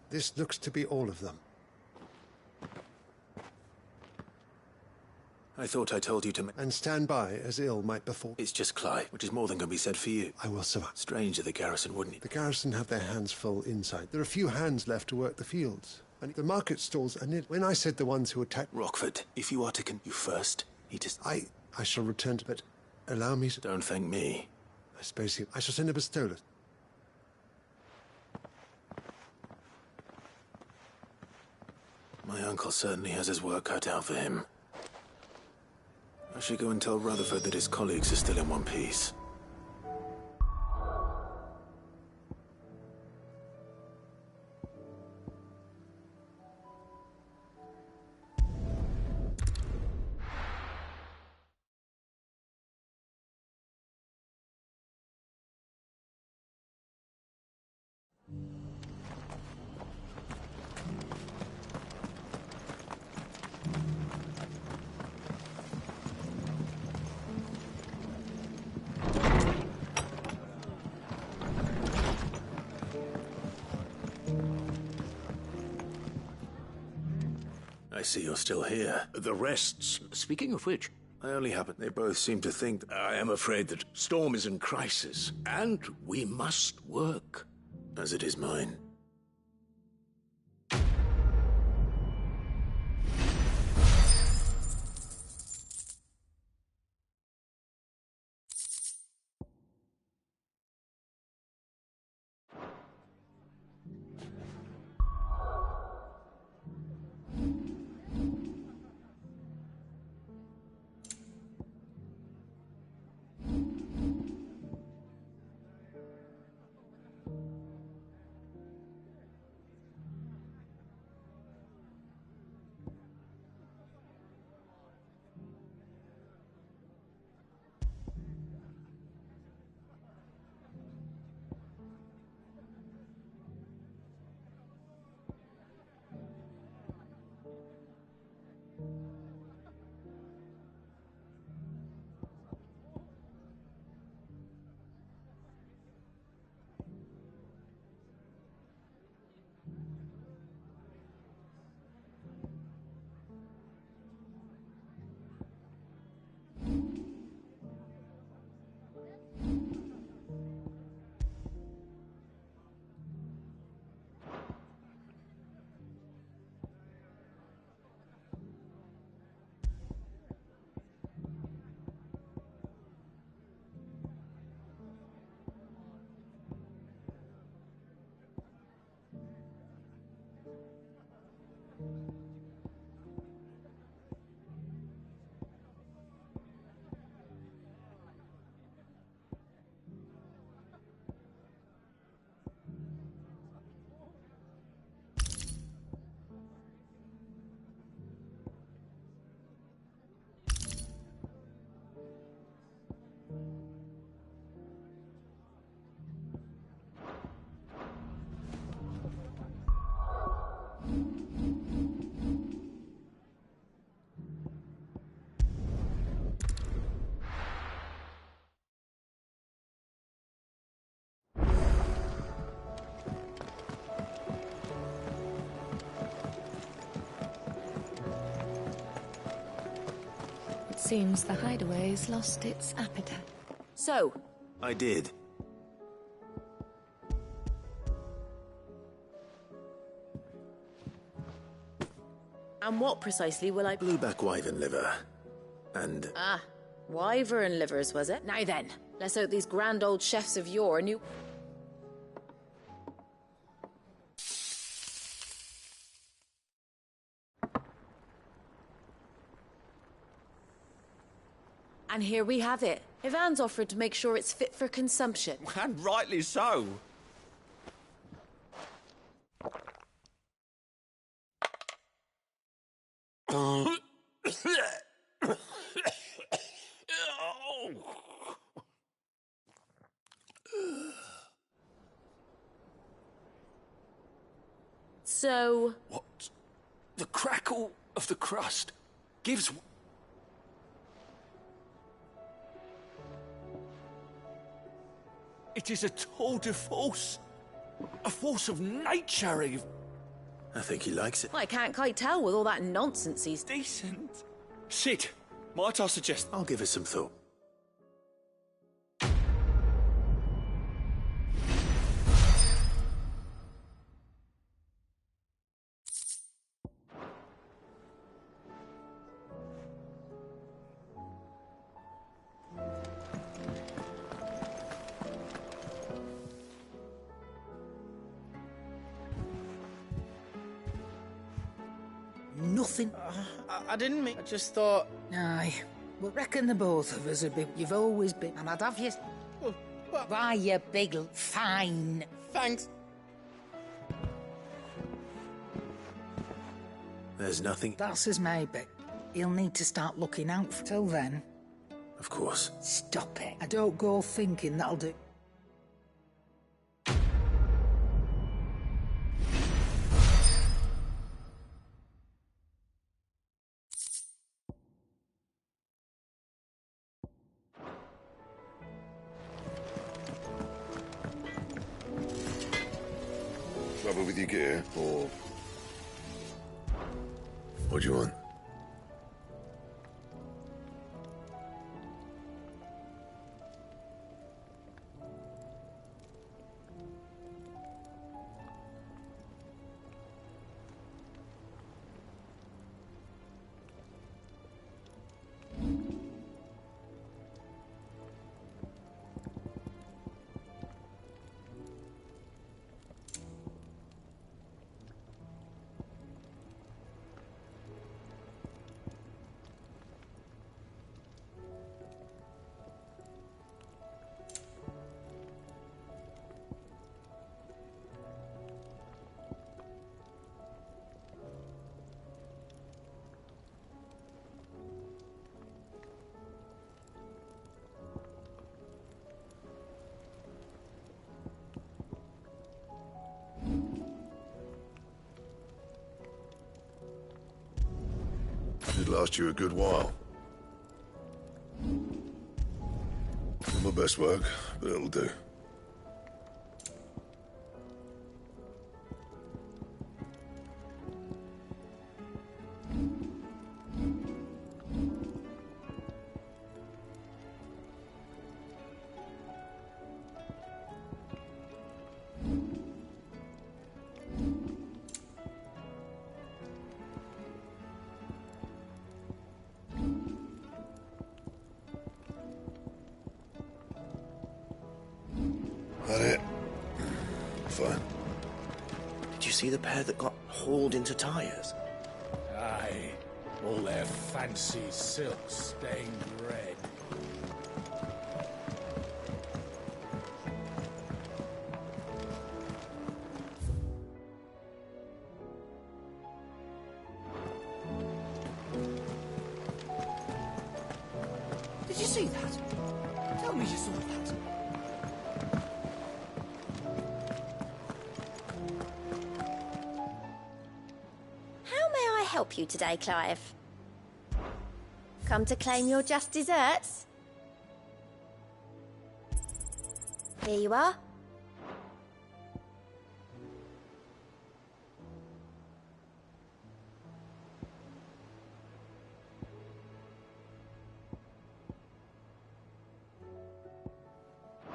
This looks to be all of them. I thought I told you to... And stand by, as ill might befall. It's just Clyde, which is more than can be said for you. I will survive. Strange of the garrison, wouldn't it? The garrison have their hands full inside. There are few hands left to work the fields. And the market stalls are near... When I said the ones who attacked... Rockford, if you are to you first, he just... I shall return to... But allow me to... Don't thank me. I suppose I shall send a pistola. My uncle certainly has his work cut out for him. I should go and tell Rutherford that his colleagues are still in one piece. I see you're still here. The rest's... Speaking of which... I only happen... They both seem to think... I am afraid that Storm is in crisis, and we must work. As it is mine. Seems the hideaway's lost its appetite. So? I did. And what precisely will I... Blueback wyvern liver. And... Ah, wyvern livers, was it? Now then, let's hope these grand old chefs of yore knew... And here we have it. Ivan's offered to make sure it's fit for consumption. And rightly so. So... What? The crackle of the crust gives... It is a tour de force. A force of nature, even. I think he likes it. Well, I can't quite tell with all that nonsense he's... Decent. Sid, might I suggest... I'll give it some thought. Nothing. I didn't mean... I just thought... Aye. Well, reckon the both of us would be... You've always been... And I'd have you... Why, you big... Fine. Thanks. There's nothing... That's as maybe. He'll need to start looking out for... Till then... Of course. Stop it. I don't go thinking that'll do... Trouble with your gear, or... What do you want? Should last you a good while. Not my best work, but it'll do. That it? Fine. Did you see the pair that got hauled into tyres? Aye. All their fancy silks stained red. Did you see that? Tell me you saw that. How may I help you today, Clive? Come to claim your just desserts? Here you are.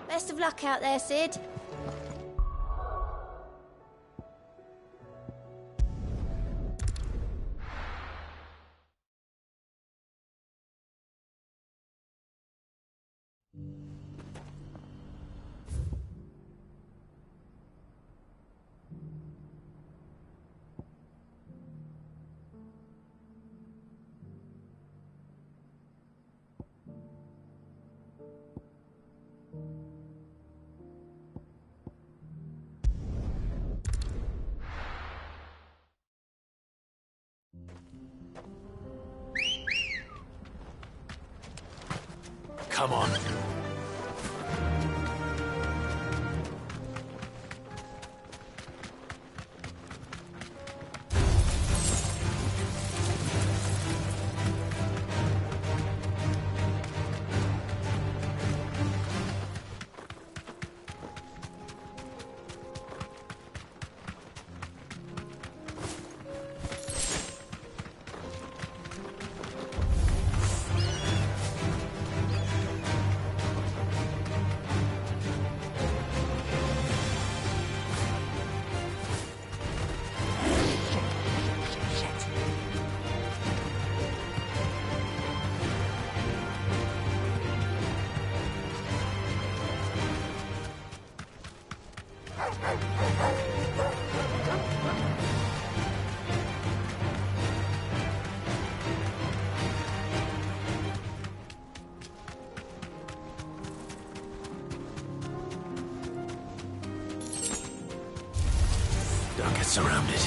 Best of luck out there, Sid. Come on. Don't get surrounded.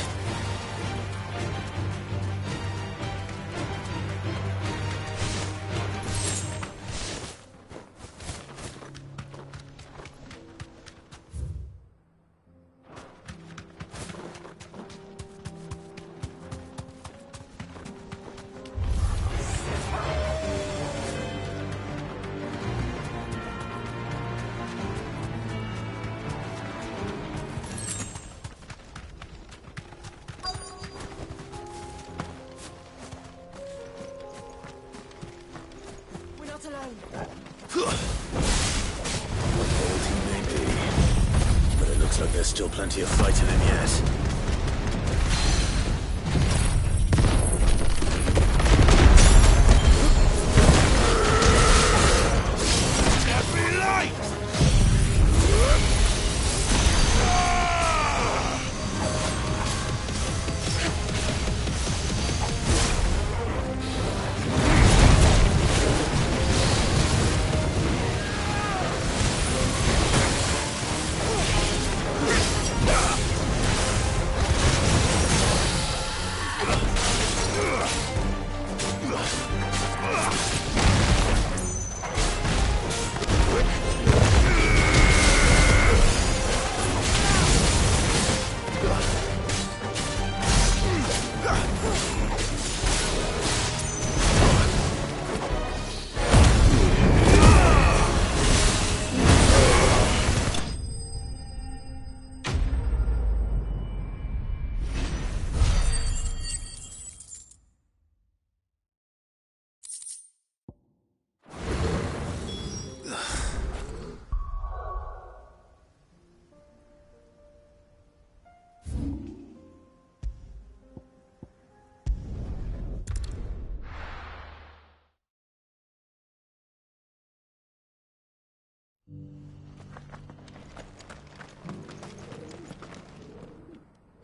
Looks like there's still plenty of fight in him yet.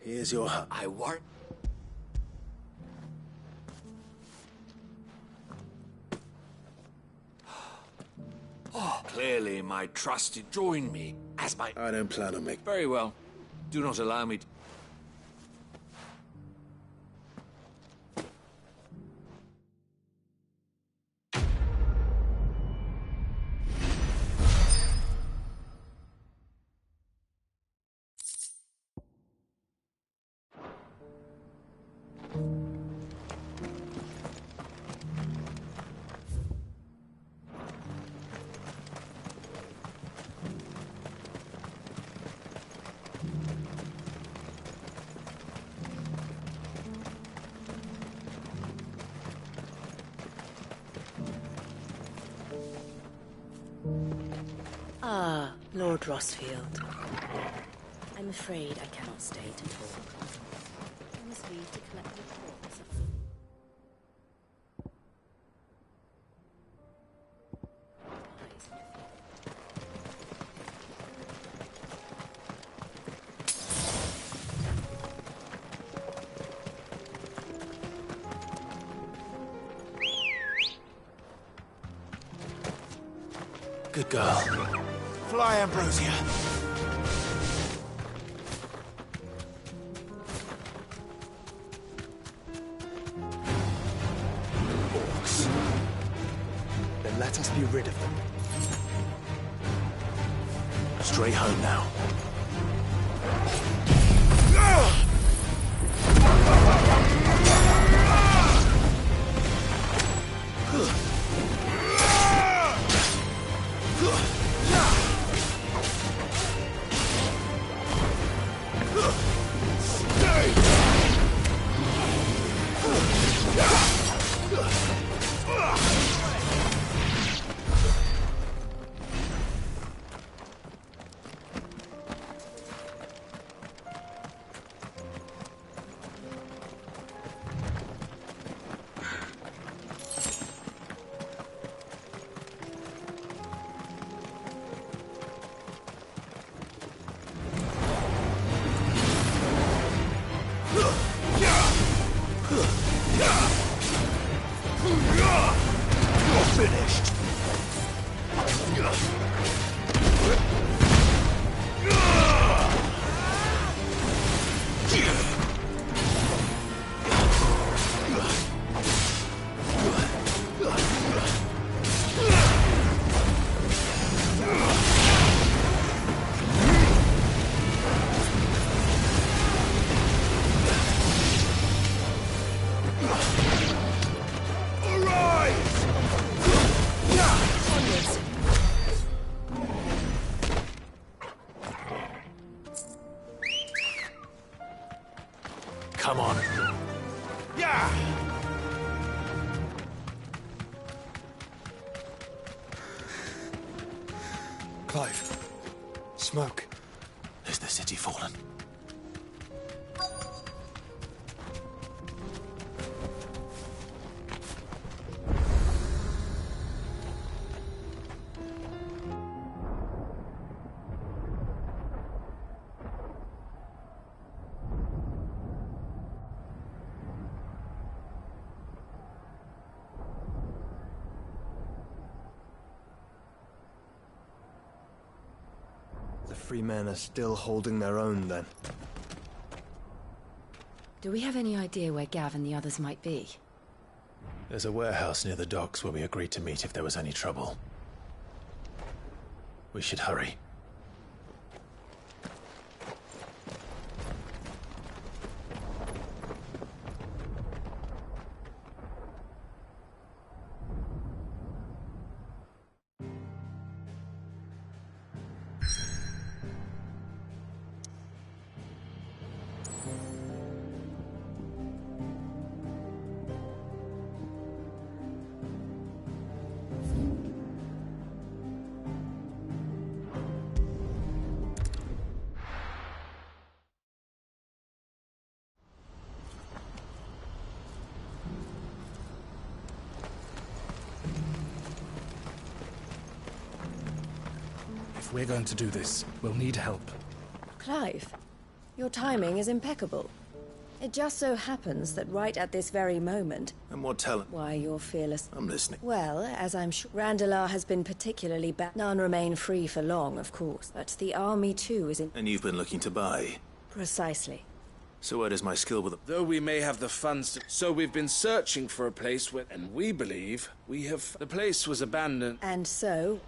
Here's your... I work. Oh, clearly my trusted join me as my... I don't plan on making... Very well. Do not allow me to... Ah, Lord Rossfield. I'm afraid I cannot stay to talk. I must leave to collect reports of... Good girl. Fly, Ambrosia. Orcs. Then let us be rid of them. Straight home now. Come on. Yeah! Clive. Smoke. Is the city fallen? The free men are still holding their own, then. Do we have any idea where Gav and the others might be? There's a warehouse near the docks where we agreed to meet if there was any trouble. We should hurry. If we're going to do this, we'll need help. Clive, your timing is impeccable. It just so happens that right at this very moment... And what talent? Why, you're fearless. I'm listening. Well, as I'm sure... Randalar has been particularly bad. None remain free for long, of course. But the army, too, is in... And you've been looking to buy? Precisely. So where does my skill with them? Though we may have the funds to... So we've been searching for a place where... And we believe we have... The place was abandoned. And so...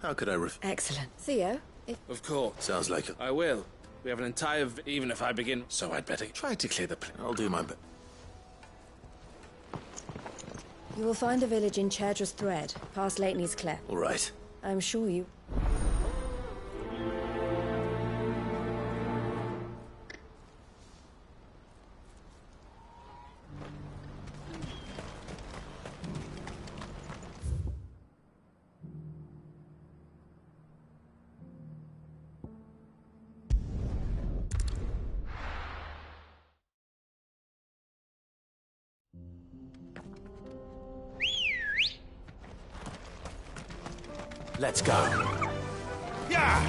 How could I Excellent. Theo, if... Of course. Sounds like it. I will. We have an entire... Even if I begin... So I'd better try to clear the place. I'll do my best. You will find a village in Chadra's Thread, past Lateney's Cleft. All right. I'm sure you... Let's go. Yeah!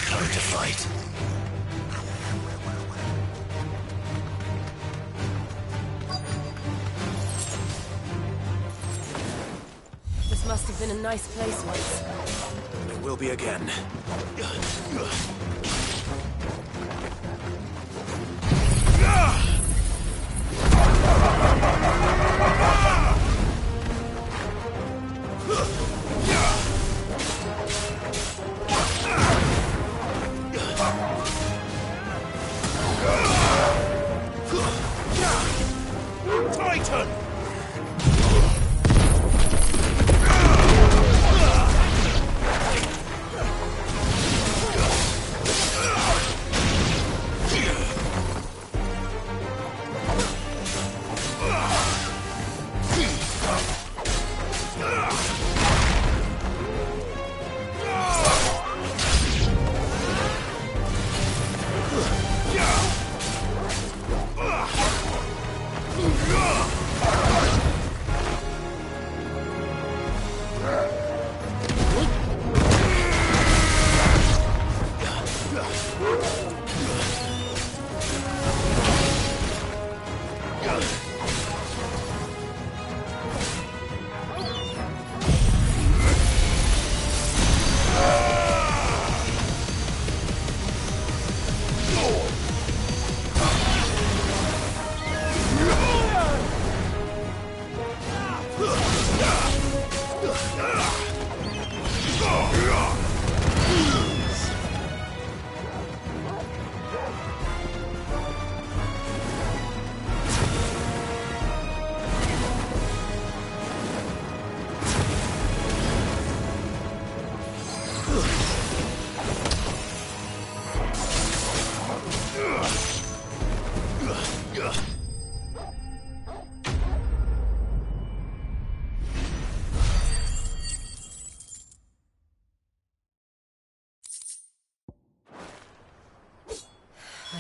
Time to fight. This must have been a nice place once. It will be again. Titan!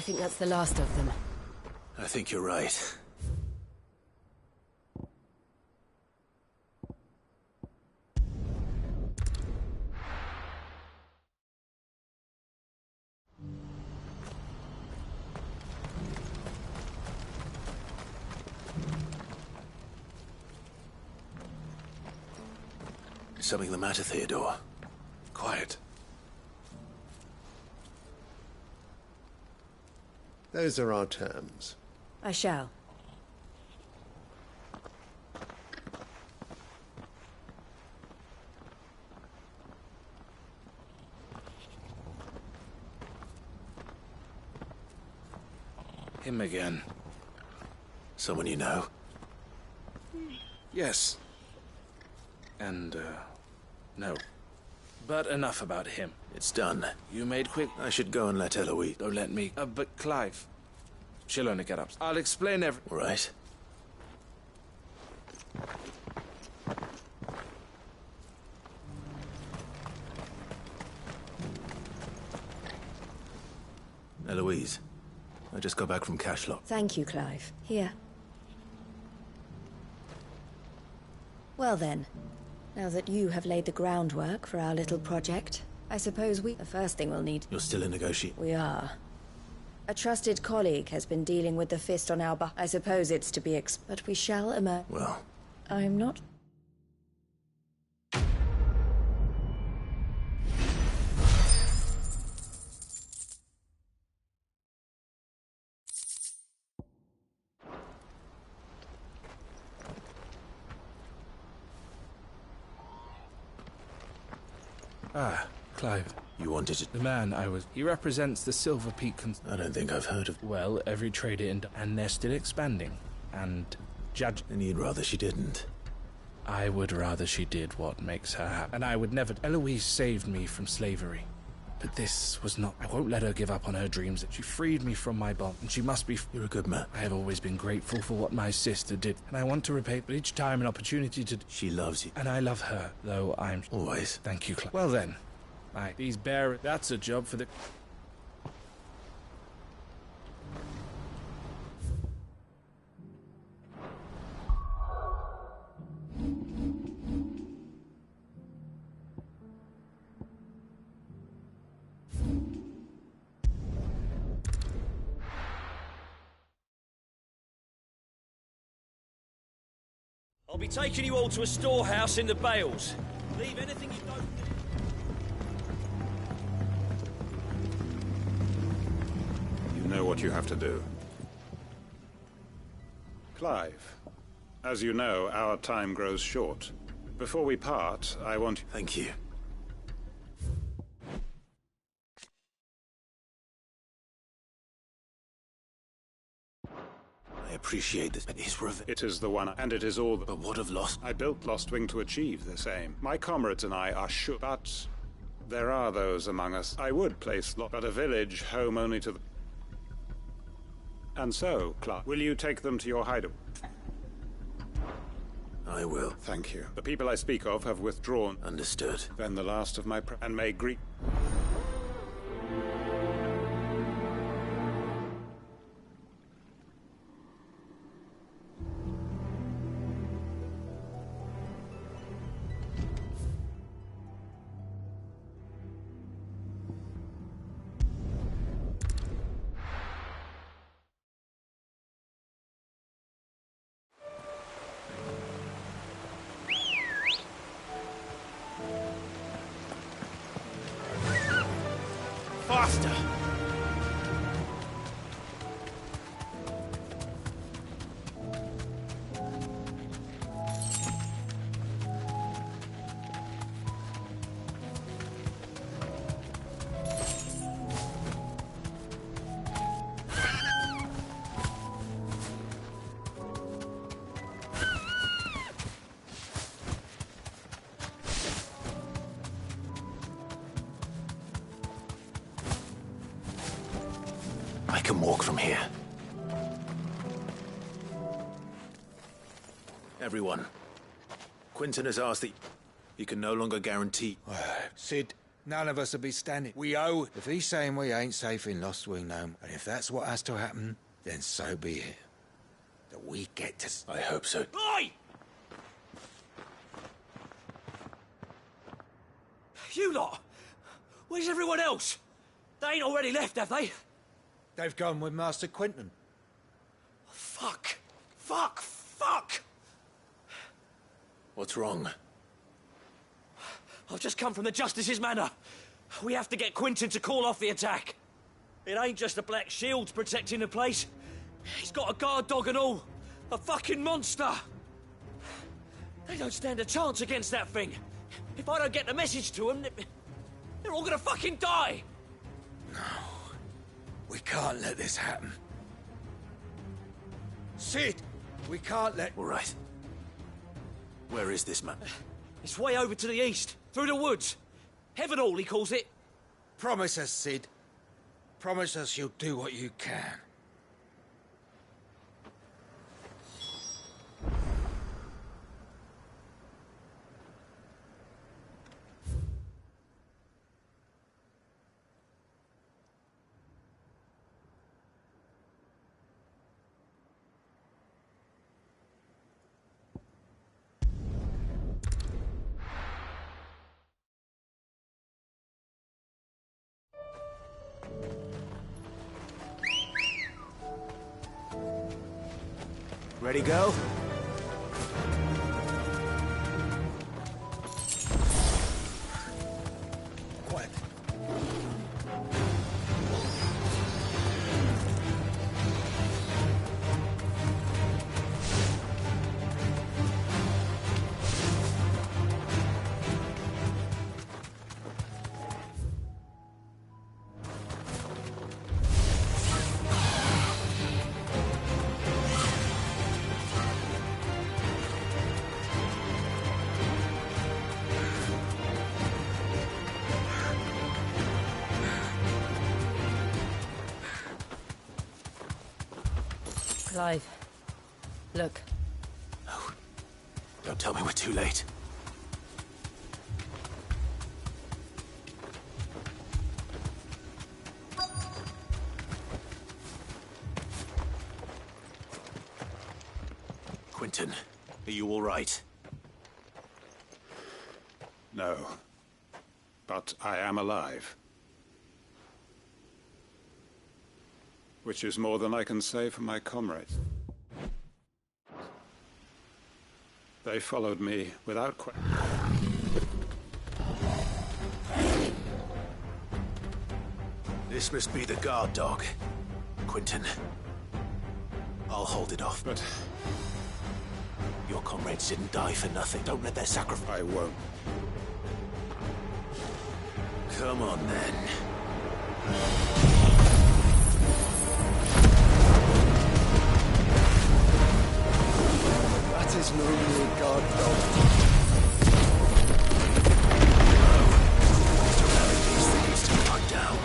think that's the last of them. I think you're right. Is something the matter, Theodore? Quiet. Those are our terms. I shall. Him again. Someone you know? Yes. And, no. But enough about him. It's done. You made quick. I should go and let Eloise. Don't let me. But Clive. She'll only get up. I'll explain All right. Eloise, I just got back from Cashlock. Thank you, Clive. Here. Well then, now that you have laid the groundwork for our little project, I suppose the first thing we'll need... You're still in negotiation? We are. A trusted colleague has been dealing with the Fist on our I suppose it's to be but we shall emerge. Well... I'm not... Ah, Clive. You wanted it? The man I was... He represents the Silver Peak... I don't think I've heard of... Well, every trader in... And they're still expanding. And judge... And you'd rather she didn't? I would rather she did what makes her happy. And I would never... Eloise saved me from slavery. But this was not... I won't let her give up on her dreams. She freed me from my bond, and she must be... You're a good man. I have always been grateful for what my sister did, and I want to repay... But each time an opportunity to... She loves you. And I love her, though I'm... Always. Thank you, Clive. Well then... These bear... That's a job for the... I'll be taking you all to a storehouse in the Bales. Leave anything you don't... You know what you have to do. Clive, as you know, our time grows short. Before we part, I want... Thank you. I appreciate this, but his revenge... It is the one, and it is all... But what of Lost? I built Lost Wing to achieve this aim. My comrades and I are sure, but there are those among us. I would place Lost, but a village home only to the... And so, Clark, will you take them to your hideout? I will. Thank you. The people I speak of have withdrawn. Understood. Then the last of my... and may greet... Faster! I can walk from here. Everyone, Quinton has asked that he can no longer guarantee... Sid, none of us will be standing. We owe... If he's saying we ain't safe in Lost Wingnome, and if that's what has to happen, then so be it. That we get to... I hope so. Oi! You lot! Where's everyone else? They ain't already left, have they? They've gone with Master Quinton. Fuck! Fuck! Fuck! What's wrong? I've just come from the Justice's manor. We have to get Quinton to call off the attack. It ain't just the Black Shields protecting the place. He's got a guard dog and all. A fucking monster. They don't stand a chance against that thing. If I don't get the message to them, they're all gonna fucking die. No. We can't let this happen. Sid! We can't let... All right. Where is this man? It's way over to the east, through the woods. Heavenhall, he calls it. Promise us, Sid. Promise us you'll do what you can. Ready, go? Quiet. Clive, look. No. Don't tell me we're too late. Quinton, are you all right? No. But I am alive. Which is more than I can say for my comrades. They followed me without question. This must be the guard dog. Quinton. I'll hold it off. But... your comrades didn't die for nothing. Don't let their sacrifice... I won't. Come on, then. That is no mere guard dog. These things to cut down.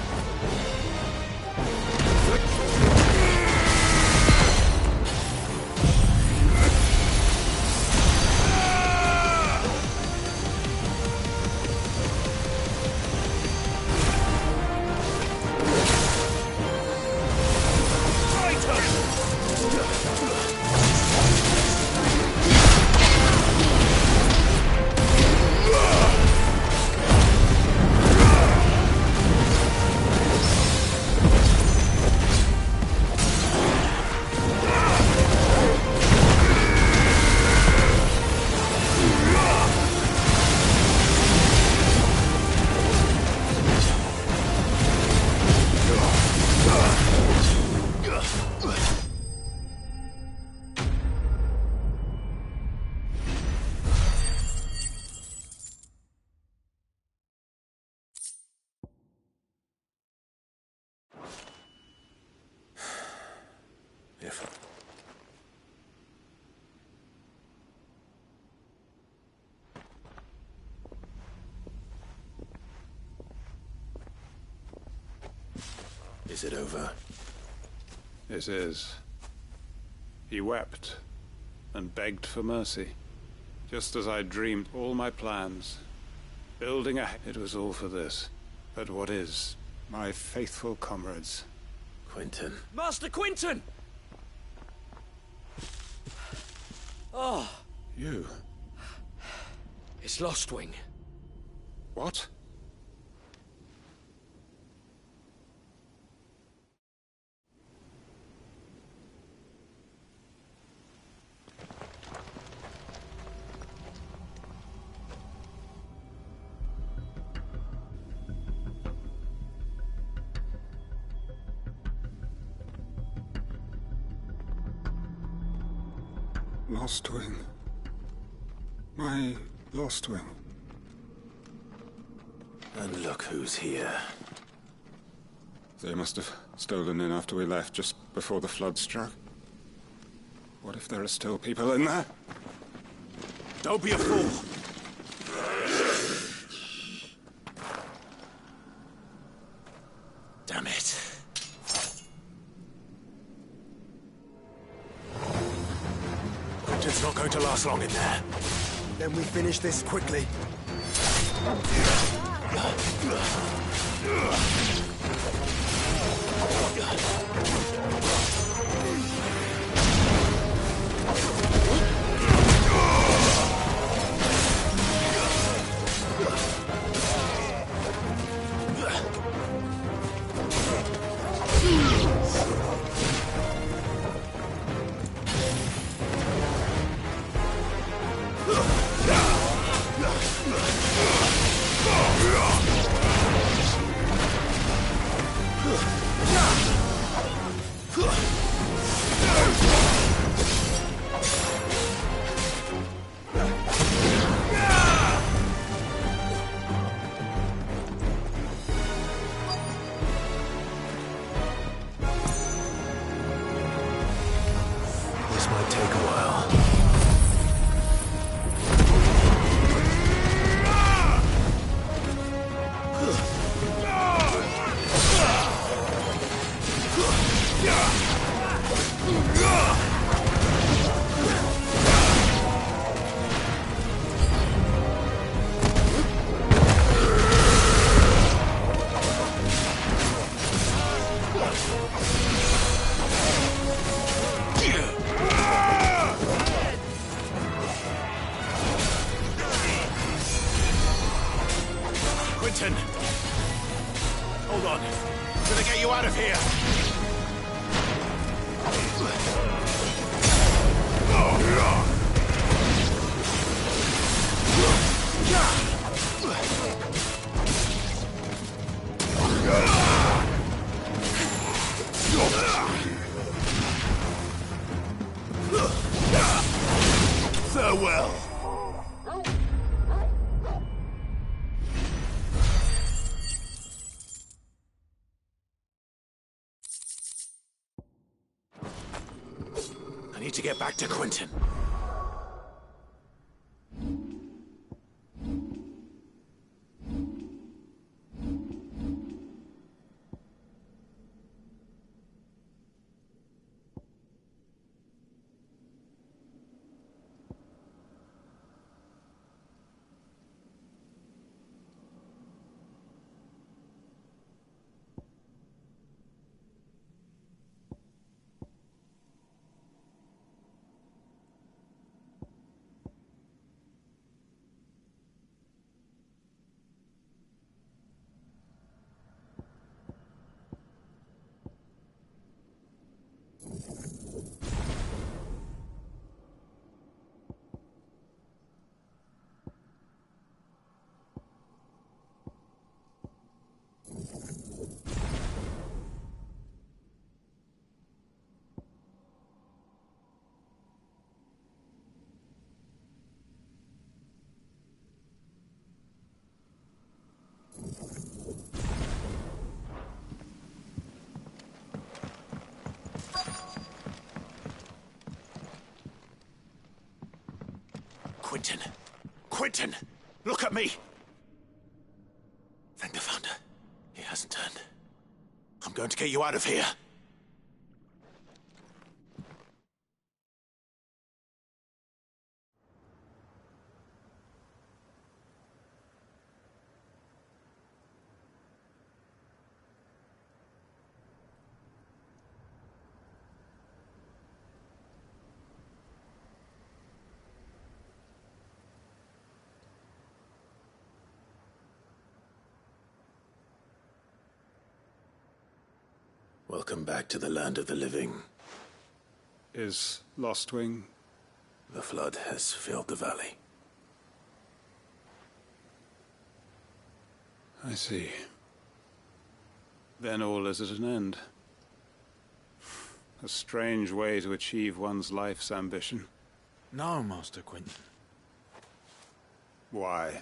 Is it over? It is. He wept and begged for mercy, just as I dreamed all my plans Building a... It was all for this. But what is? My faithful comrades. Quentin. Master Quentin! Oh. You? It's Lostwing. What? Lostwing. My Lostwing. And look who's here. They must have stolen in after we left, just before the flood struck. What if there are still people in there? Don't be a fool! Damn it. Quentin's not going to last long in there. Then we finish this quickly. This might take a while. Quentin! Hold on. I'm gonna get you out of here! Farewell! I need to get back to Quentin. Quentin! Quentin! Look at me! Thank the Founder. He hasn't turned. I'm going to get you out of here. Welcome back to the land of the living. Is Lostwing? The flood has filled the valley. I see. Then all is at an end. A strange way to achieve one's life's ambition. No, Master Quentin. Why?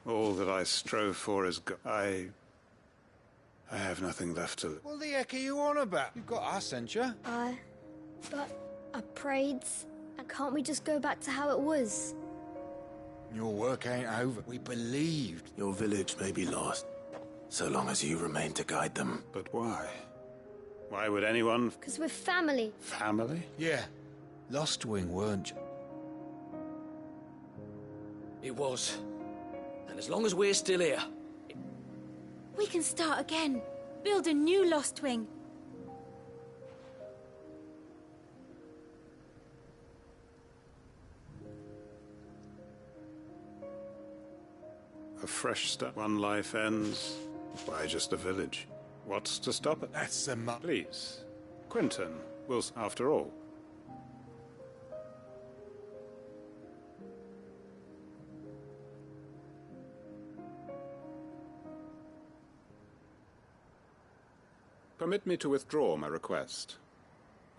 All that I strove for is I have nothing left to... What the heck are you on about? You've got us, ain't you? But I prayed, and can't we just go back to how it was? Your work ain't over. We believed. Your village may be lost, so long as you remain to guide them. But why? Why would anyone... Because we're family. Family? Yeah. Lostwing, weren't you? It was. And as long as we're still here... We can start again. Build a new Lostwing. A fresh start. One life ends. Why just a village? What's to stop it? That's the Please. Quentin, after all. Permit me to withdraw my request.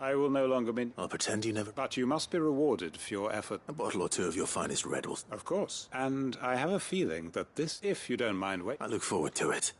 I will no longer be... I'll pretend you never... But you must be rewarded for your effort. A bottle or two of your finest red will... Of course. And I have a feeling that this, if you don't mind wait... I look forward to it.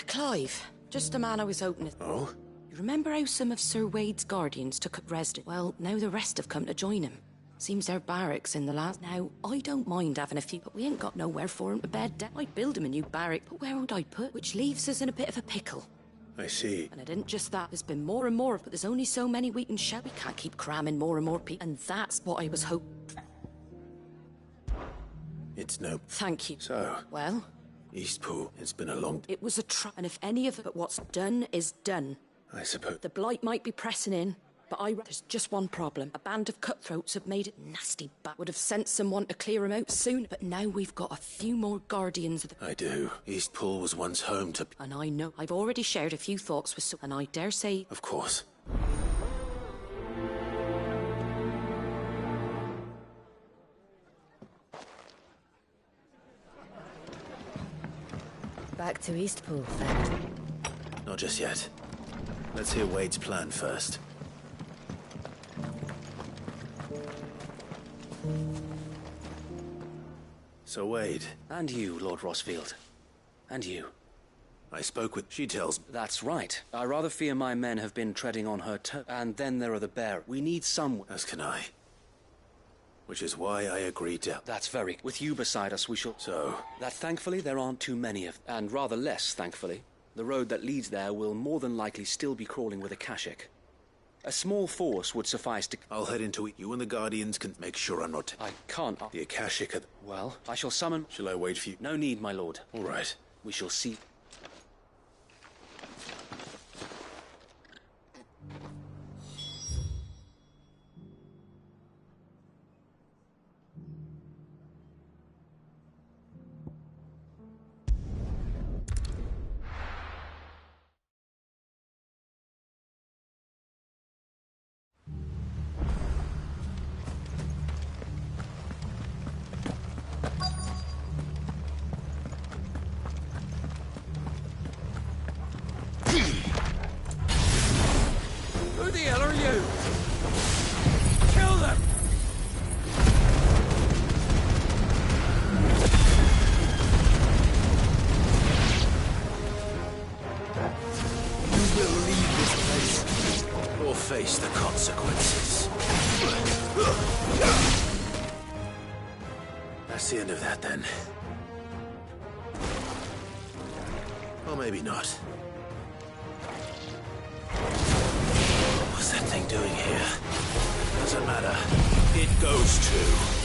Clive, just the man I was hoping to... Oh? You remember how some of Sir Wade's guardians took up residence? Well, now the rest have come to join him. Seems they're barracks in the last... Now, I don't mind having a few, but we ain't got nowhere for him to bed down. I'd build him a new barrack, but where would I put? Which leaves us in a bit of a pickle. I see. And it isn't just that. There's been more and more, but there's only so many we can show. We can't keep cramming more and more people. And that's what I was hoping. It's no... Thank you. So... Well... Eastpool, it's been a long... It was a and if any of it, but what's done is done. I suppose... The blight might be pressing in, but there's just one problem. A band of cutthroats have made it nasty would have sent someone to clear him out soon, but now we've got a few more guardians of the... I do. Eastpool was once home to... And I know. I've already shared a few thoughts with and I dare say... Of course. Back to Eastpool, then. Not just yet. Let's hear Wade's plan first. So Wade... And you, Lord Rossfield. And you. I spoke with... She tells... That's right. I rather fear my men have been treading on her toe. And then there are the bear. We need someone... As can I. Which is why I agreed to... That's very... With you beside us, we shall... So... That thankfully there aren't too many of... And rather less, thankfully. The road that leads there will more than likely still be crawling with a Kashik. A small force would suffice to... I'll head into it. You and the Guardians can make sure I'm not... I can't... The Akashic... Well, I shall summon... Shall I wait for you? No need, my lord. All right. We shall see... face the consequences. That's the end of that, then. Or maybe not. What's that thing doing here? Doesn't matter. It goes too.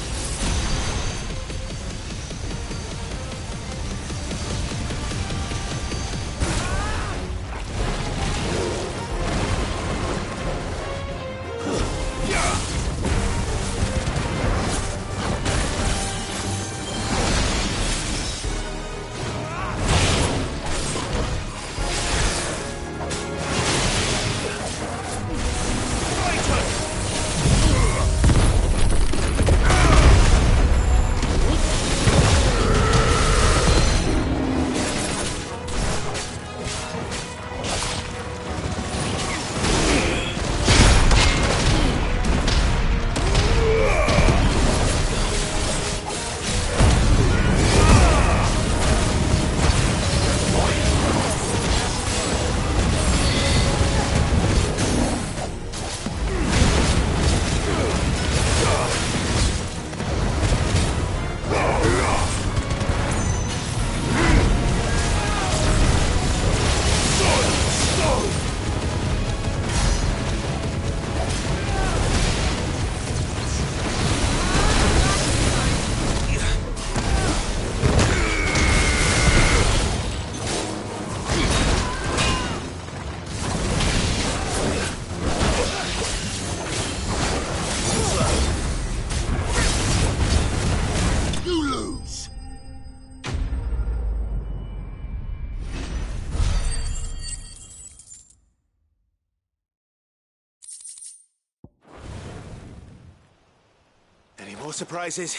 Any more surprises?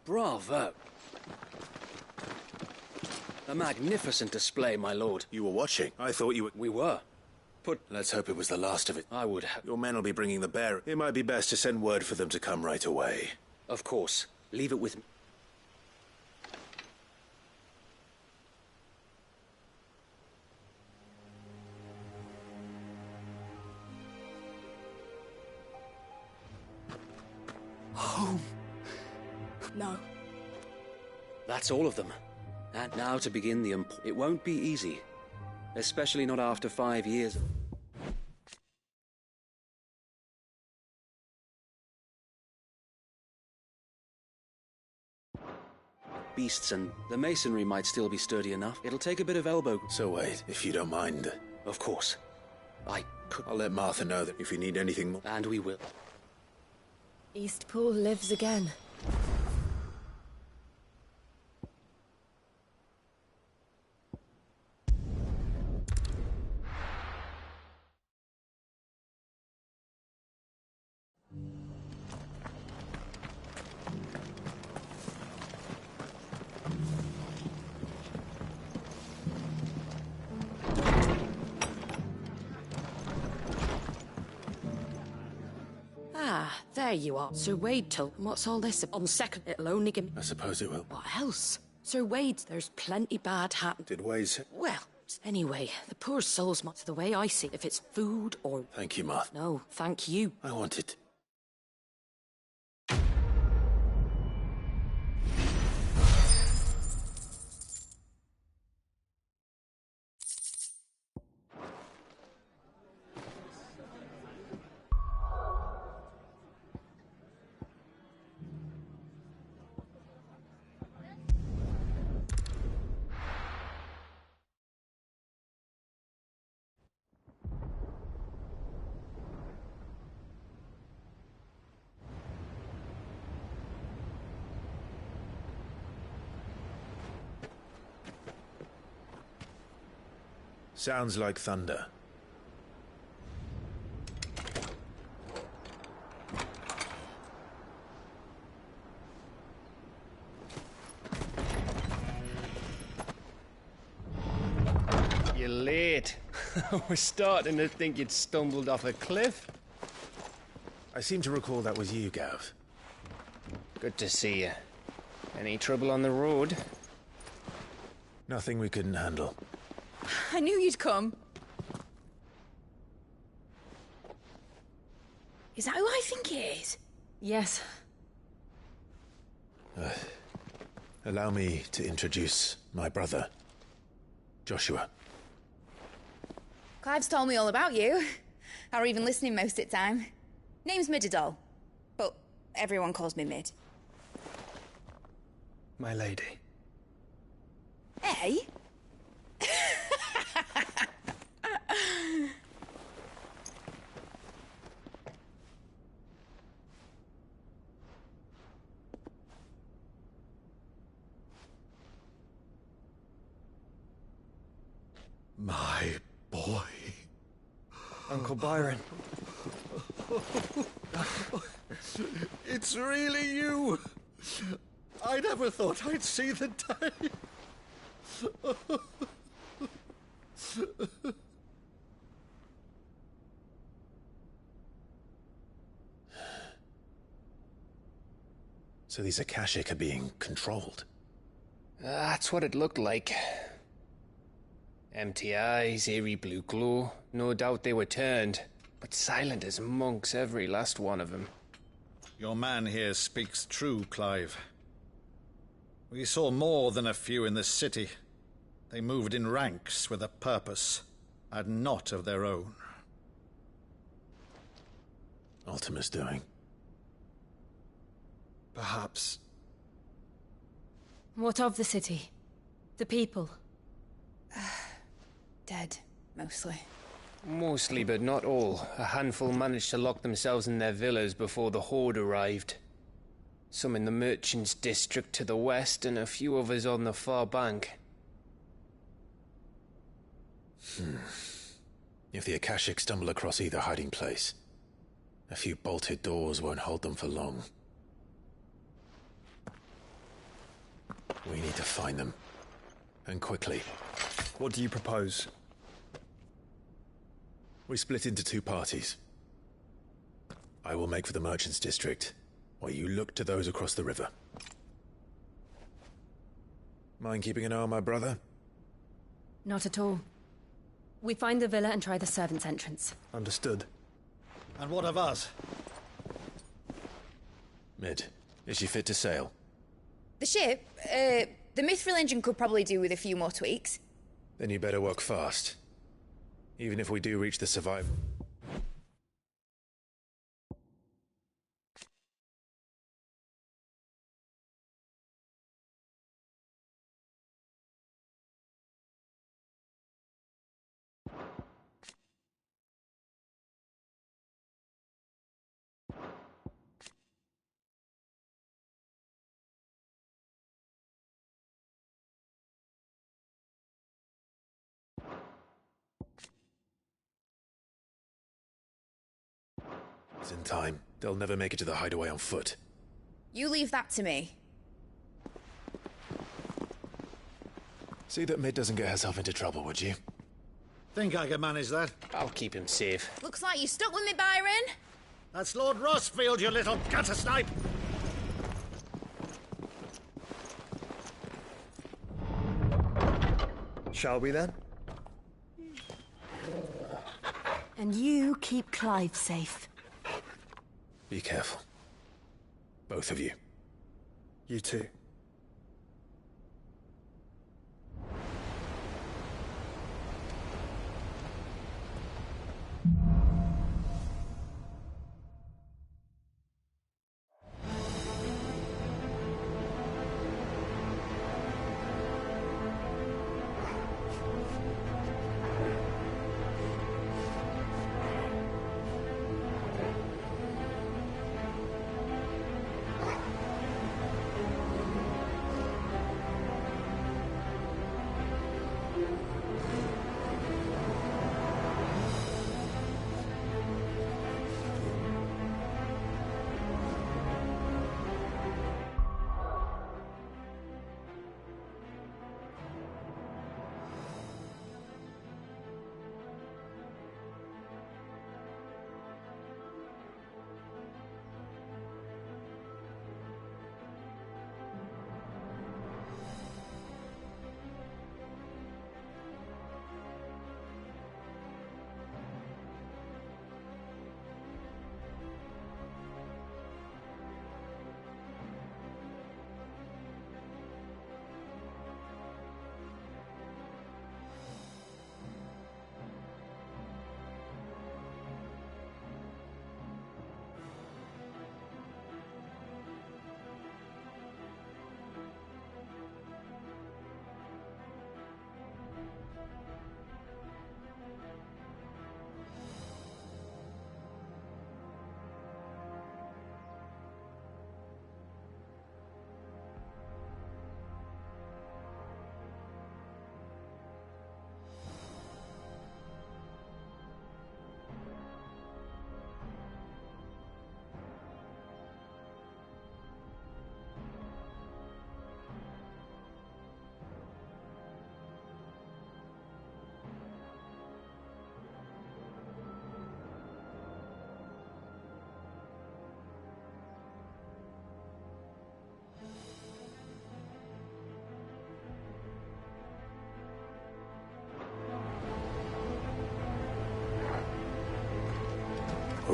Bravo. A magnificent display, my lord. You were watching. I thought you were... We were. Let's hope it was the last of it. I would have... Your men will be bringing the bear. It might be best to send word for them to come right away. Of course. Leave it with me. Home. No. That's all of them. And now to begin the It won't be easy. Especially not after 5 years. Beasts, and the masonry might still be sturdy enough. It'll take a bit of elbow. So wait, if you don't mind. Of course. I'll let Martha know that if you need anything more. And we will. Eastpool lives again. There you are. Sir Wade told... What's all this? On second, it'll only give me... I suppose it will. What else? Sir Wade, there's plenty bad happened. Did Wade say... Well, anyway, the poor soul's much the way I see it. If it's food or... Thank you, Martha. No, thank you. I wanted... Sounds like thunder. You're late. I was starting to think you'd stumbled off a cliff. I seem to recall that was you, Gav. Good to see you. Any trouble on the road? Nothing we couldn't handle. I knew you'd come. Is that who I think it is? Yes. Allow me to introduce my brother, Joshua. Clive's told me all about you. Or even listening most of the time. Name's Midadol, but everyone calls me Mid. My lady. Eh? My boy. Uncle Byron. It's really you. I never thought I'd see the day. So these Akashic are being controlled? That's what it looked like. Empty eyes, eerie blue glow. No doubt they were turned, but silent as monks, every last one of them. Your man here speaks true, Clive. We saw more than a few in this city. They moved in ranks with a purpose, and not of their own. Ultima's doing. Perhaps. What of the city? The people? Dead, mostly. Mostly, but not all. A handful managed to lock themselves in their villas before the Horde arrived. Some in the Merchants' District to the west, and a few others on the far bank. If the Akashic stumble across either hiding place, a few bolted doors won't hold them for long. We need to find them. And quickly. What do you propose? We split into two parties. I will make for the Merchants' District, while you look to those across the river. Mind keeping an eye on my brother? Not at all. We find the villa and try the servants' entrance. Understood. And what of us? Mid, is she fit to sail? The ship? The Mithril engine could probably do with a few more tweaks. Then you better work fast. Even if we do reach the survival. It's in time. They'll never make it to the hideaway on foot. You leave that to me. See that Mid doesn't get herself into trouble, would you? Think I can manage that? I'll keep him safe. Looks like you stuck with me, Byron. That's Lord Rossfield, you little gutter snipe! Shall we then? And you keep Clive safe. Be careful. Both of you. You too.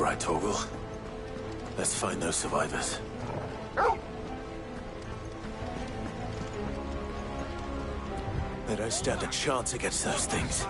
right, Torgal. Let's find those survivors. They don't stand a chance against those things.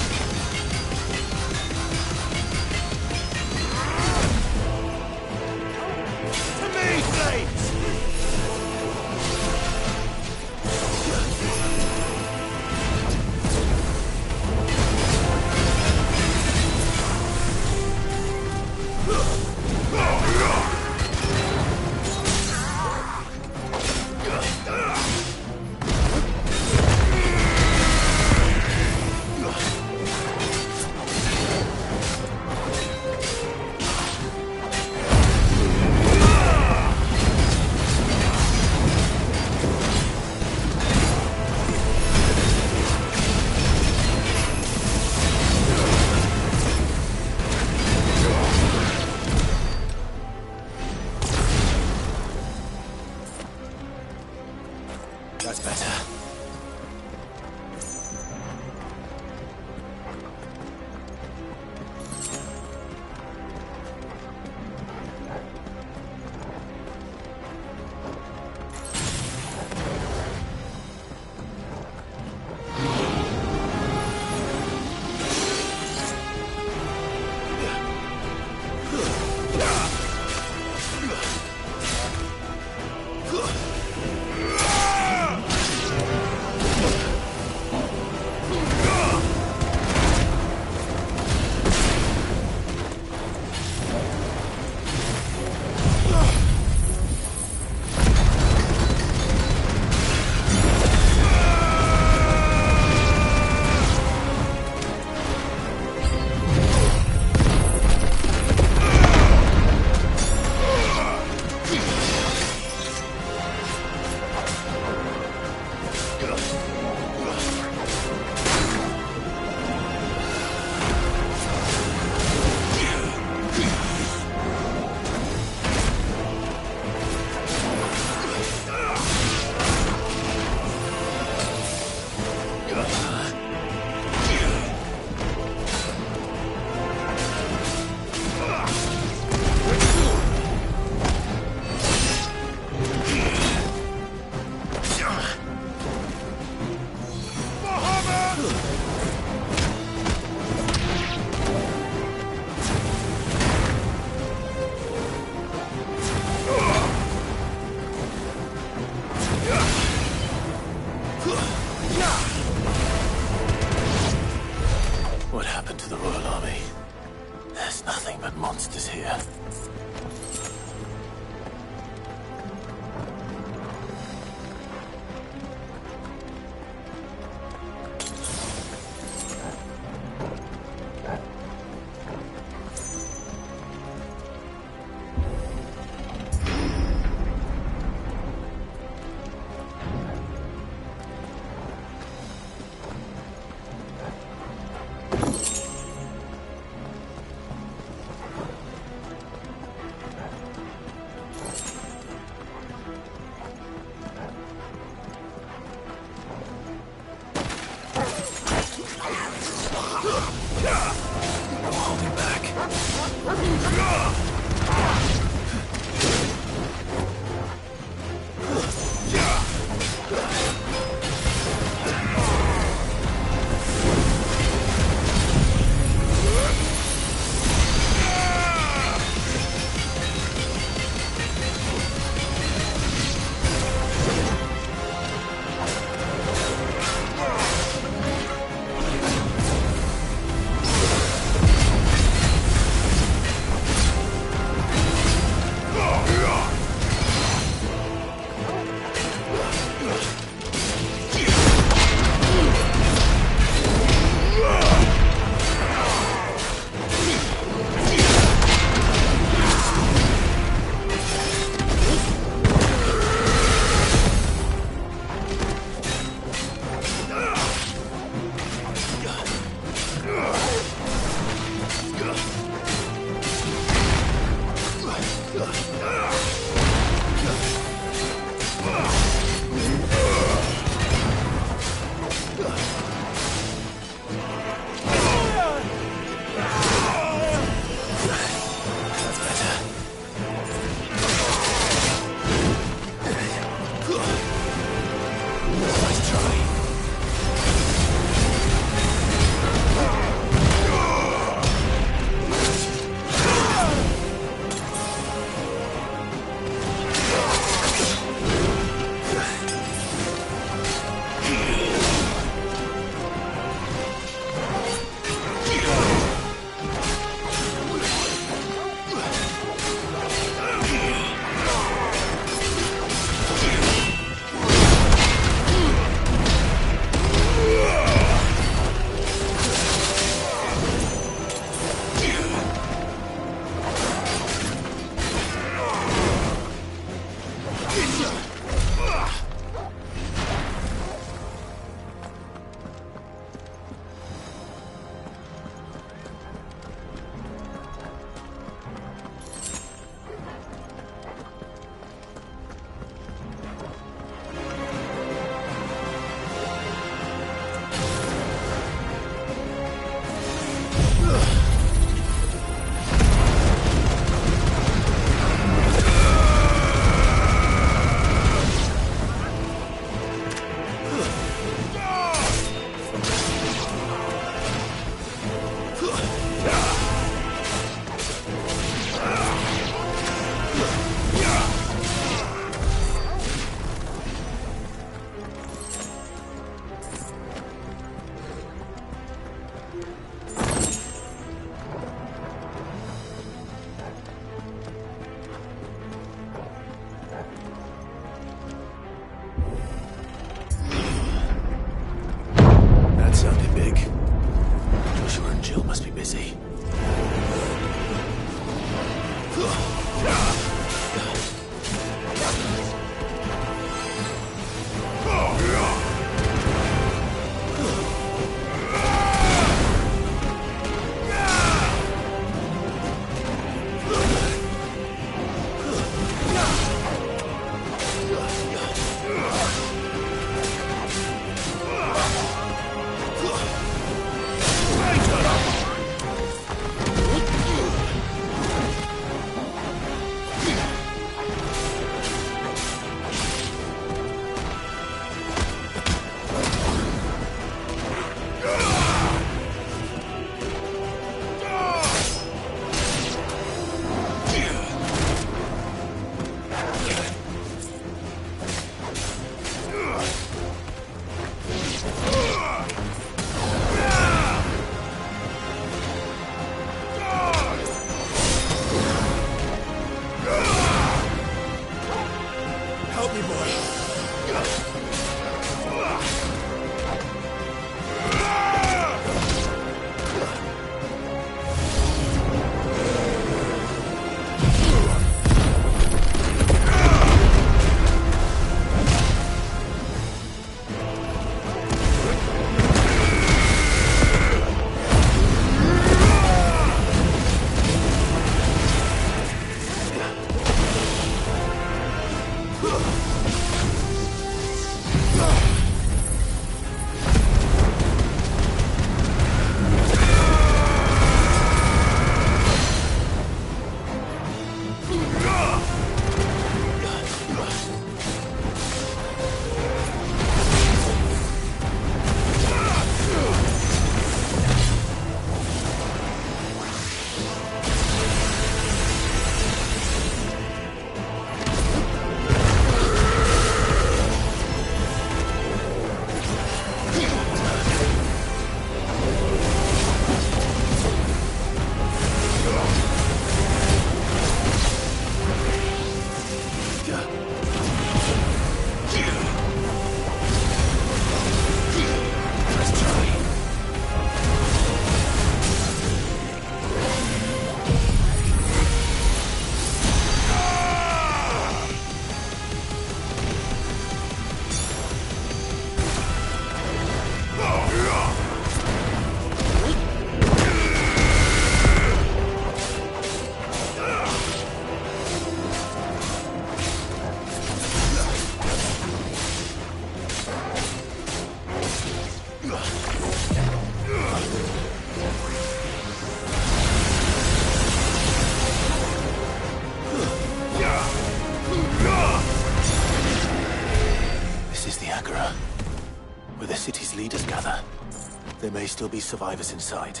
There may still be survivors inside.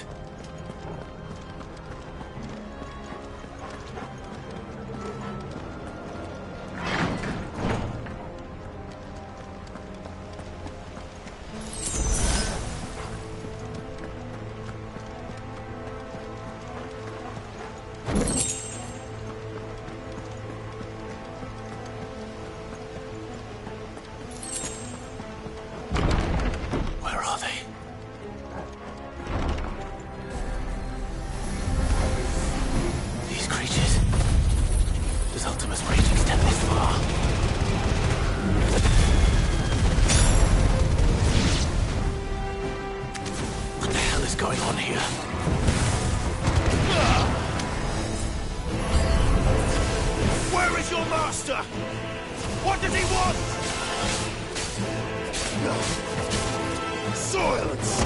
master! What does he want? Silence!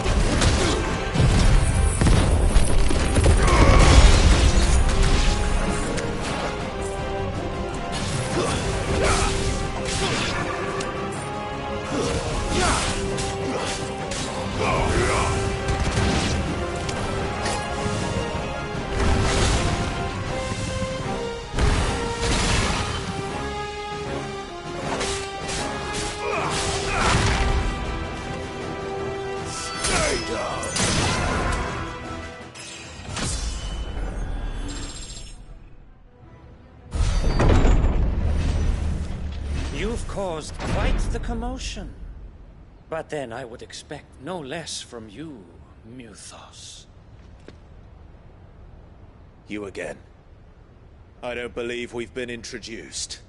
You've caused quite the commotion. But then I would expect no less from you, Muthos. You again. I don't believe we've been introduced.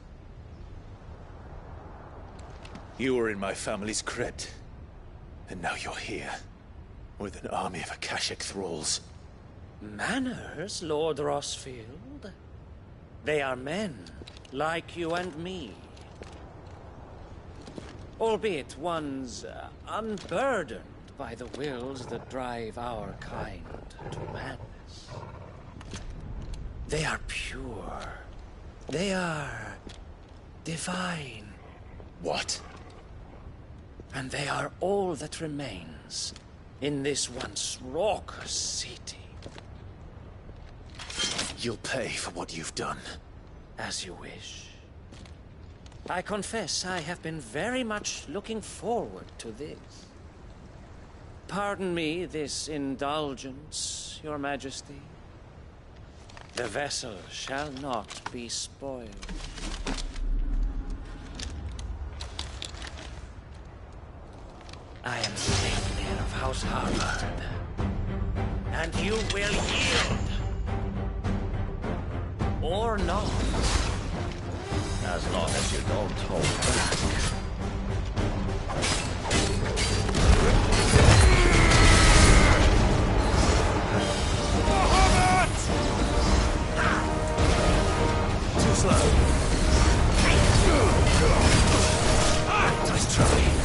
You were in my family's crypt. And now you're here. With an army of Akashic thralls. Manners, Lord Rossfield? They are men, like you and me. Albeit ones unburdened by the wills that drive our kind to madness. They are pure. They are divine. What? And they are all that remains in this once raucous city. You'll pay for what you've done. As you wish. I confess I have been very much looking forward to this. Pardon me this indulgence, Your Majesty. The vessel shall not be spoiled. I am Saintmere of House Harvard, and you will yield. Or not. As long as you don't hold back. Too slow. Nice try.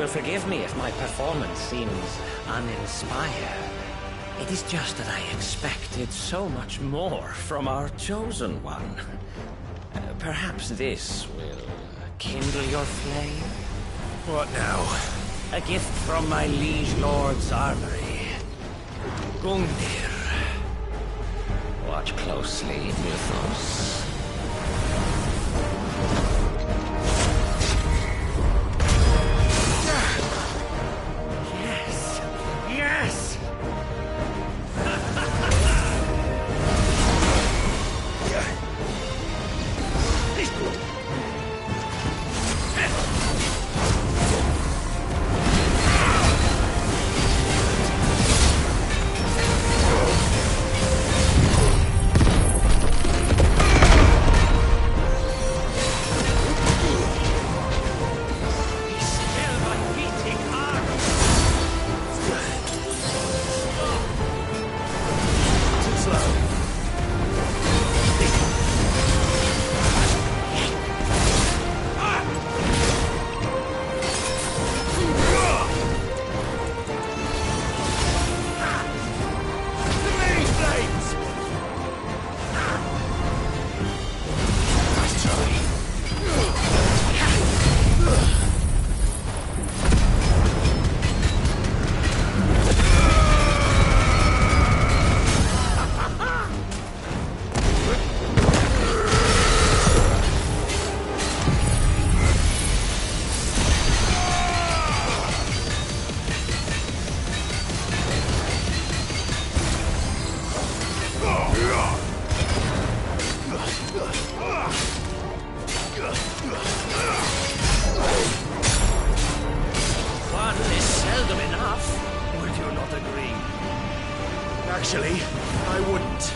Forgive me if my performance seems uninspired. It is just that I expected so much more from our chosen one. Perhaps this will kindle your flame? What now? A gift from my liege lord's armory. Gungnir. Watch closely, Muthos. Actually, I wouldn't.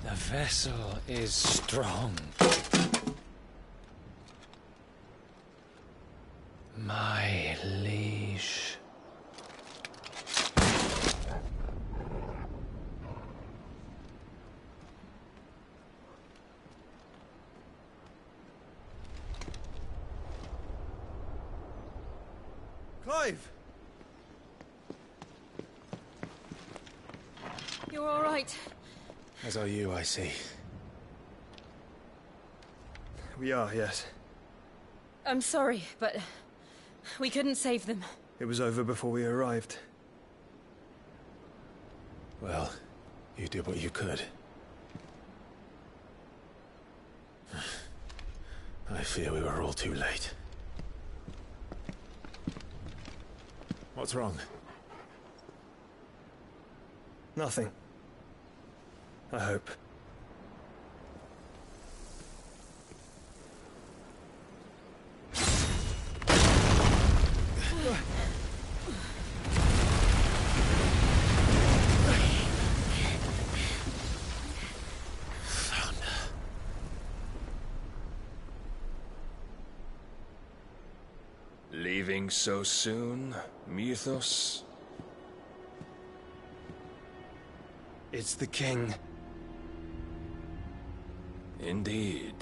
The vessel is strong. My liege. Clive! You're all right. As are you, I see. We are, yes. I'm sorry, but we couldn't save them. It was over before we arrived. Well, you did what you could. I fear we were all too late. What's wrong? Nothing. I hope. Leaving so soon, Mythos? It's the king. Indeed.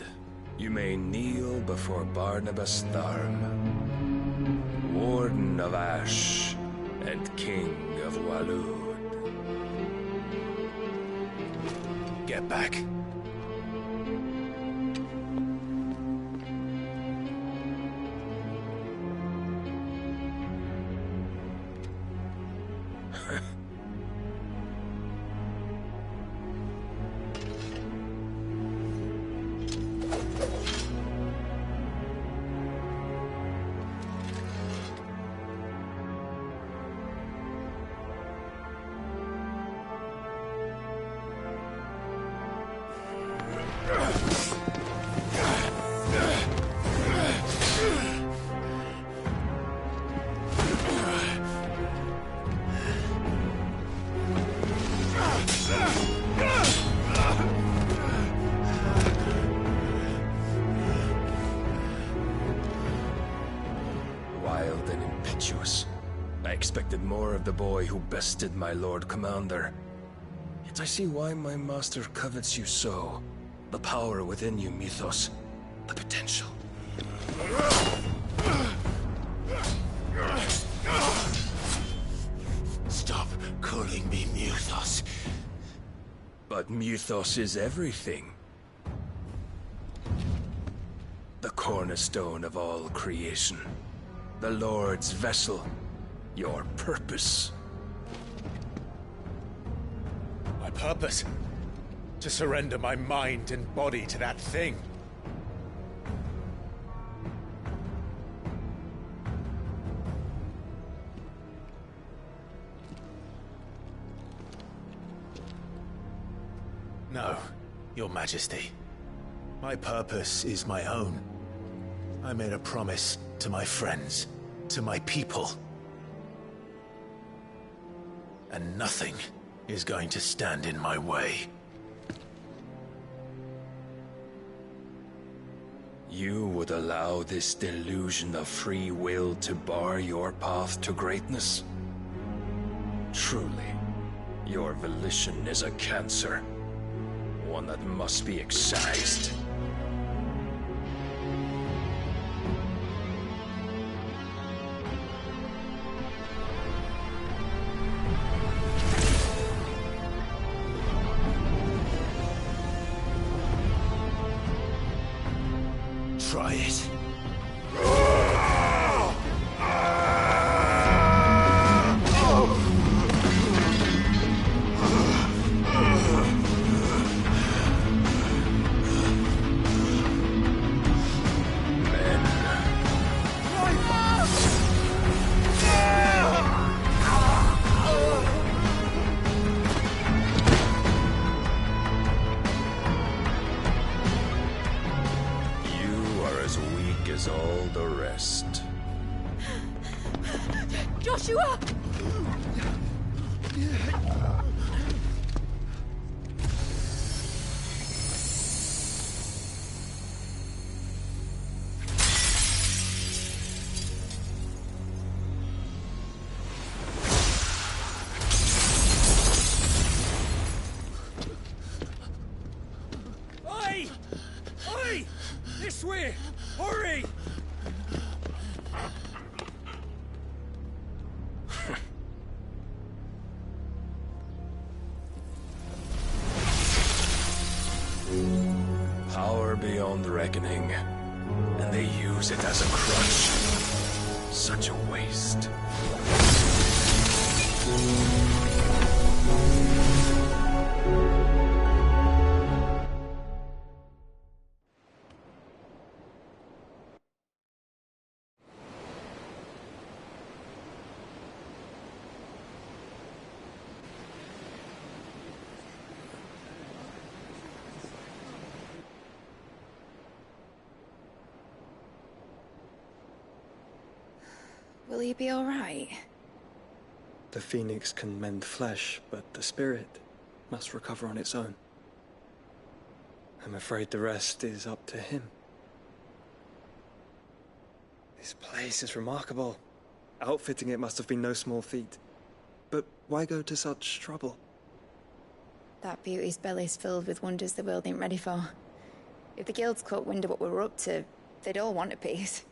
You may kneel before Barnabas Tharm, Warden of Ash and King of Waloed. Get back. Wild and impetuous. I expected more of the boy who bested my Lord Commander. Yet I see why my master covets you so. The power within you, Mythos. The potential. Stop calling me Mythos. But Mythos is everything. The cornerstone of all creation. The Lord's vessel. Your purpose. My purpose? To surrender my mind and body to that thing. No, Your Majesty. My purpose is my own. I made a promise to my friends, to my people. And nothing is going to stand in my way. You would allow this delusion of free will to bar your path to greatness? Truly, your volition is a cancer. One that must be excised. Try it. As all the rest. Joshua! Oi! Oi! This way! Hurry! Power beyond reckoning, and they use it as a crutch. Such a waste. Will he be all right? The phoenix can mend flesh, but the spirit must recover on its own. I'm afraid the rest is up to him. This place is remarkable. Outfitting it must have been no small feat. But why go to such trouble? That beauty's belly's filled with wonders the world ain't ready for. If the guilds caught wind of what we were up to, they'd all want a piece.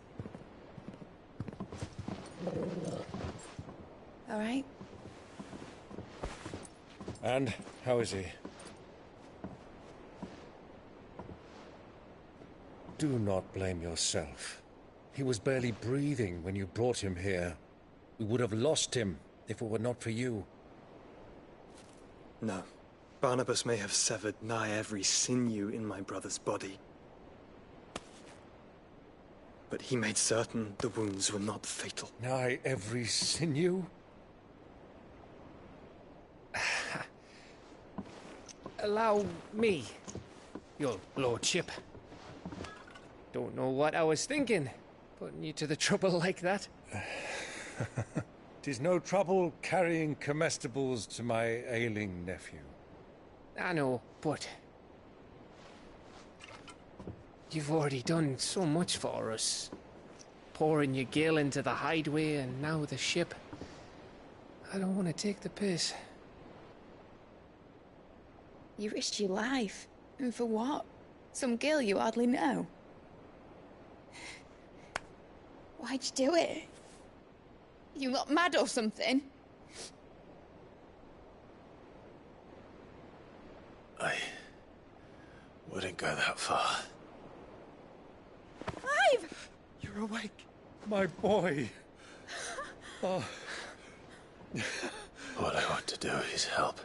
All right? And how is he? Do not blame yourself. He was barely breathing when you brought him here. We would have lost him if it were not for you. No. Barnabas may have severed nigh every sinew in my brother's body. But he made certain the wounds were not fatal. Nigh every sinew? Allow me, your lordship. Don't know what I was thinking, putting you to the trouble like that. 'Tis no trouble carrying comestibles to my ailing nephew. I know, but you've already done so much for us. Pouring your gil into the hideaway and now the ship. I don't want to take the piss. You risked your life. And for what? Some girl you hardly know. Why'd you do it? You not mad or something? I wouldn't go that far. Clive! You're awake, my boy. Oh. All I want to do is help.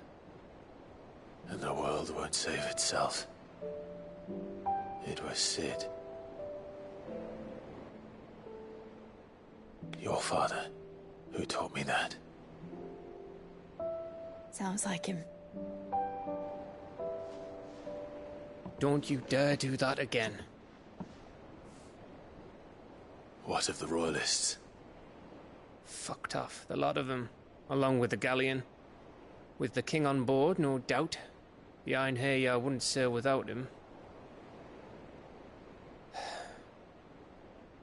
And the world won't save itself. It was Sid. Your father, who taught me that. Sounds like him. Don't you dare do that again. What of the Royalists? Fucked off, the lot of them, along with the galleon. With the king on board, no doubt. Behind here, I wouldn't sail without him.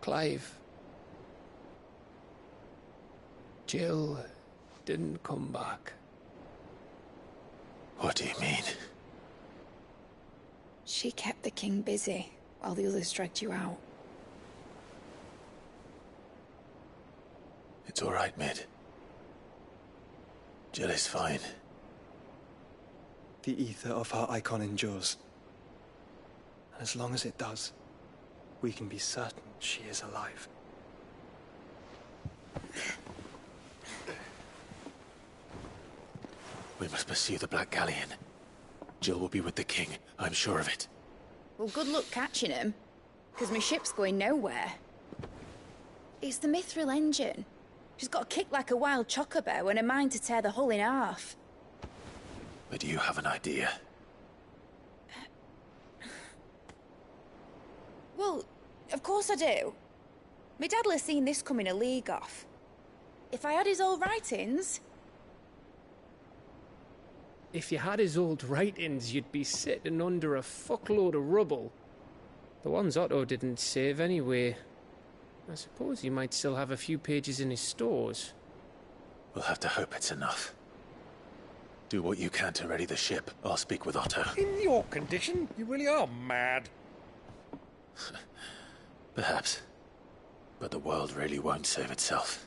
Clive. Jill didn't come back. What do you mean? She kept the king busy while the others dragged you out. It's all right, Mid. Jill is fine. The ether of her icon endures. And as long as it does, we can be certain she is alive. We must pursue the Black Galleon. Jill will be with the king, I'm sure of it. Well, good luck catching him, because my ship's going nowhere. It's the Mithril engine. She's got a kick like a wild chocobo and a mind to tear the hull in half. But you have an idea. Well, of course I do. My dad'll have seen this coming a league off. If I had his old writings... If you had his old writings, you'd be sitting under a fuckload of rubble. The ones Otto didn't save anyway. I suppose he might still have a few pages in his stores. We'll have to hope it's enough. Do what you can to ready the ship. I'll speak with Otto. In your condition, you really are mad. Perhaps. But the world really won't save itself.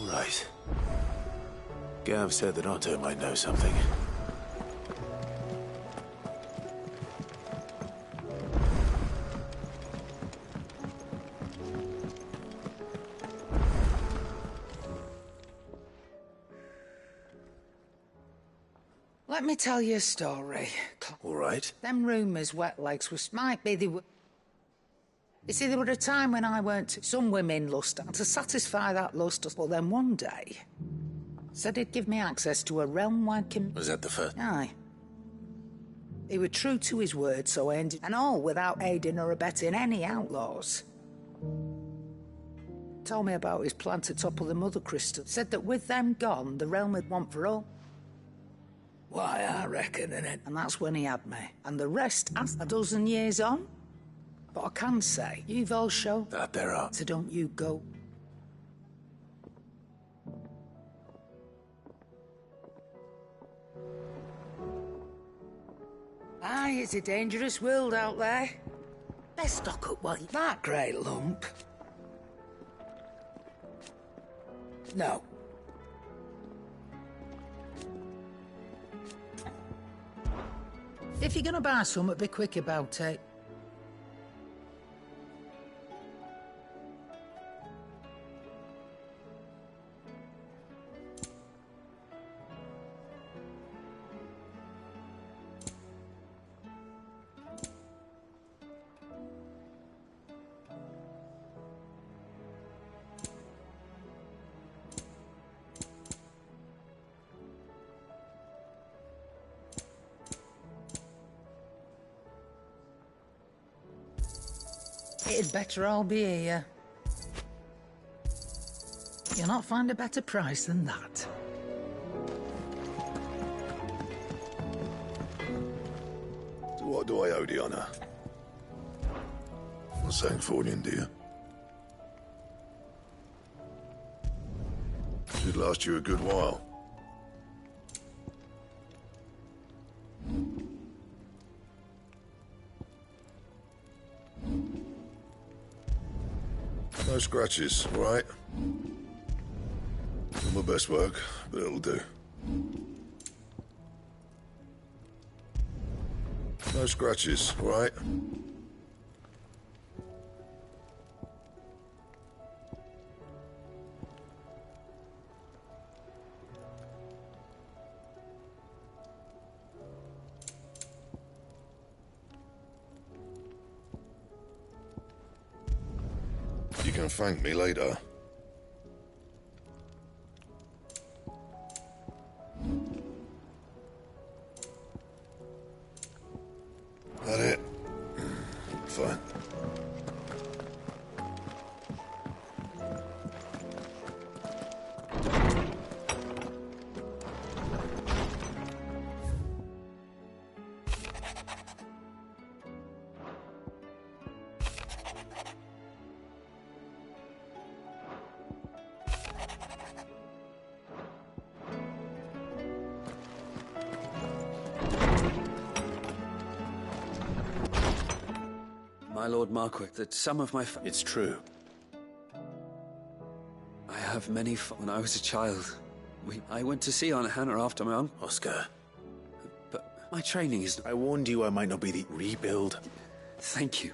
Right. Gav said that Otto might know something. Let me tell you a story. All right. Them rumours wet legs was might be they were... You see, there were a time when I weren't some women lust, and to satisfy that lust, but then one day, said he'd give me access to a realm-wide Was that the first? Aye. He were true to his word, so I ended, and all without aiding or abetting any outlaws. Told me about his plan to topple the Mother Crystal. Said that with them gone, the realm would want for all. Why, I reckon, innit? And that's when he had me. And the rest, as a dozen years on. But I can say, you've all shown that there are. So don't you go. Aye, it's a dangerous world out there. Best stock up while that great lump. No. If you're gonna buy some, be quick about it. It'd better all be here. You'll not find a better price than that. So what do I owe the honour? Not saying fortune, do you? Should last you a good while. No scratches, all right? Not my best work, but it'll do. No scratches, all right? You can thank me later. That it? Fine. My Lord Marquis, that some of my... It's true. I have many... When I was a child, I went to sea on Hannah after my uncle. Oscar. But my training is... I warned you I might not be the rebuild. Thank you.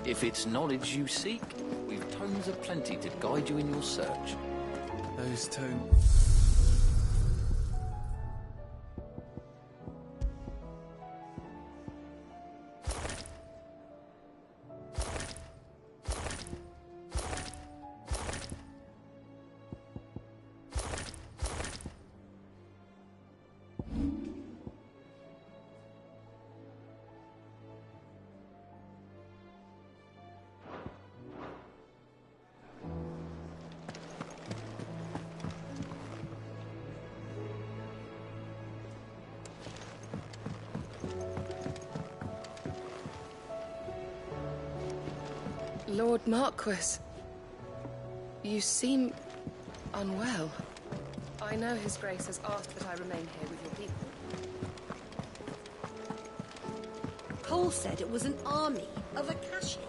If it's knowledge you seek, we've tomes aplenty to guide you in your search. Those tomes... Lord Marquis, you seem unwell. I know His Grace has asked that I remain here with your people. Cole said it was an army of Akashic.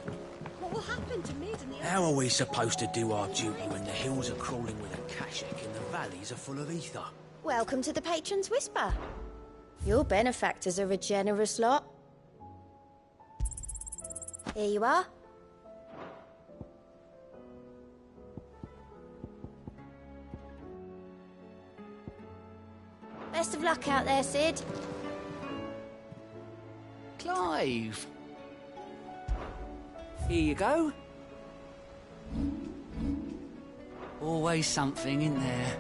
What will happen to Mid and the others? How are we supposed to do our duty when the hills are crawling with Akashic and the valleys are full of ether? Welcome to the Patron's Whisper. Your benefactors are a generous lot. Here you are. Best of luck out there, Sid. Clive! Here you go. Always something in there.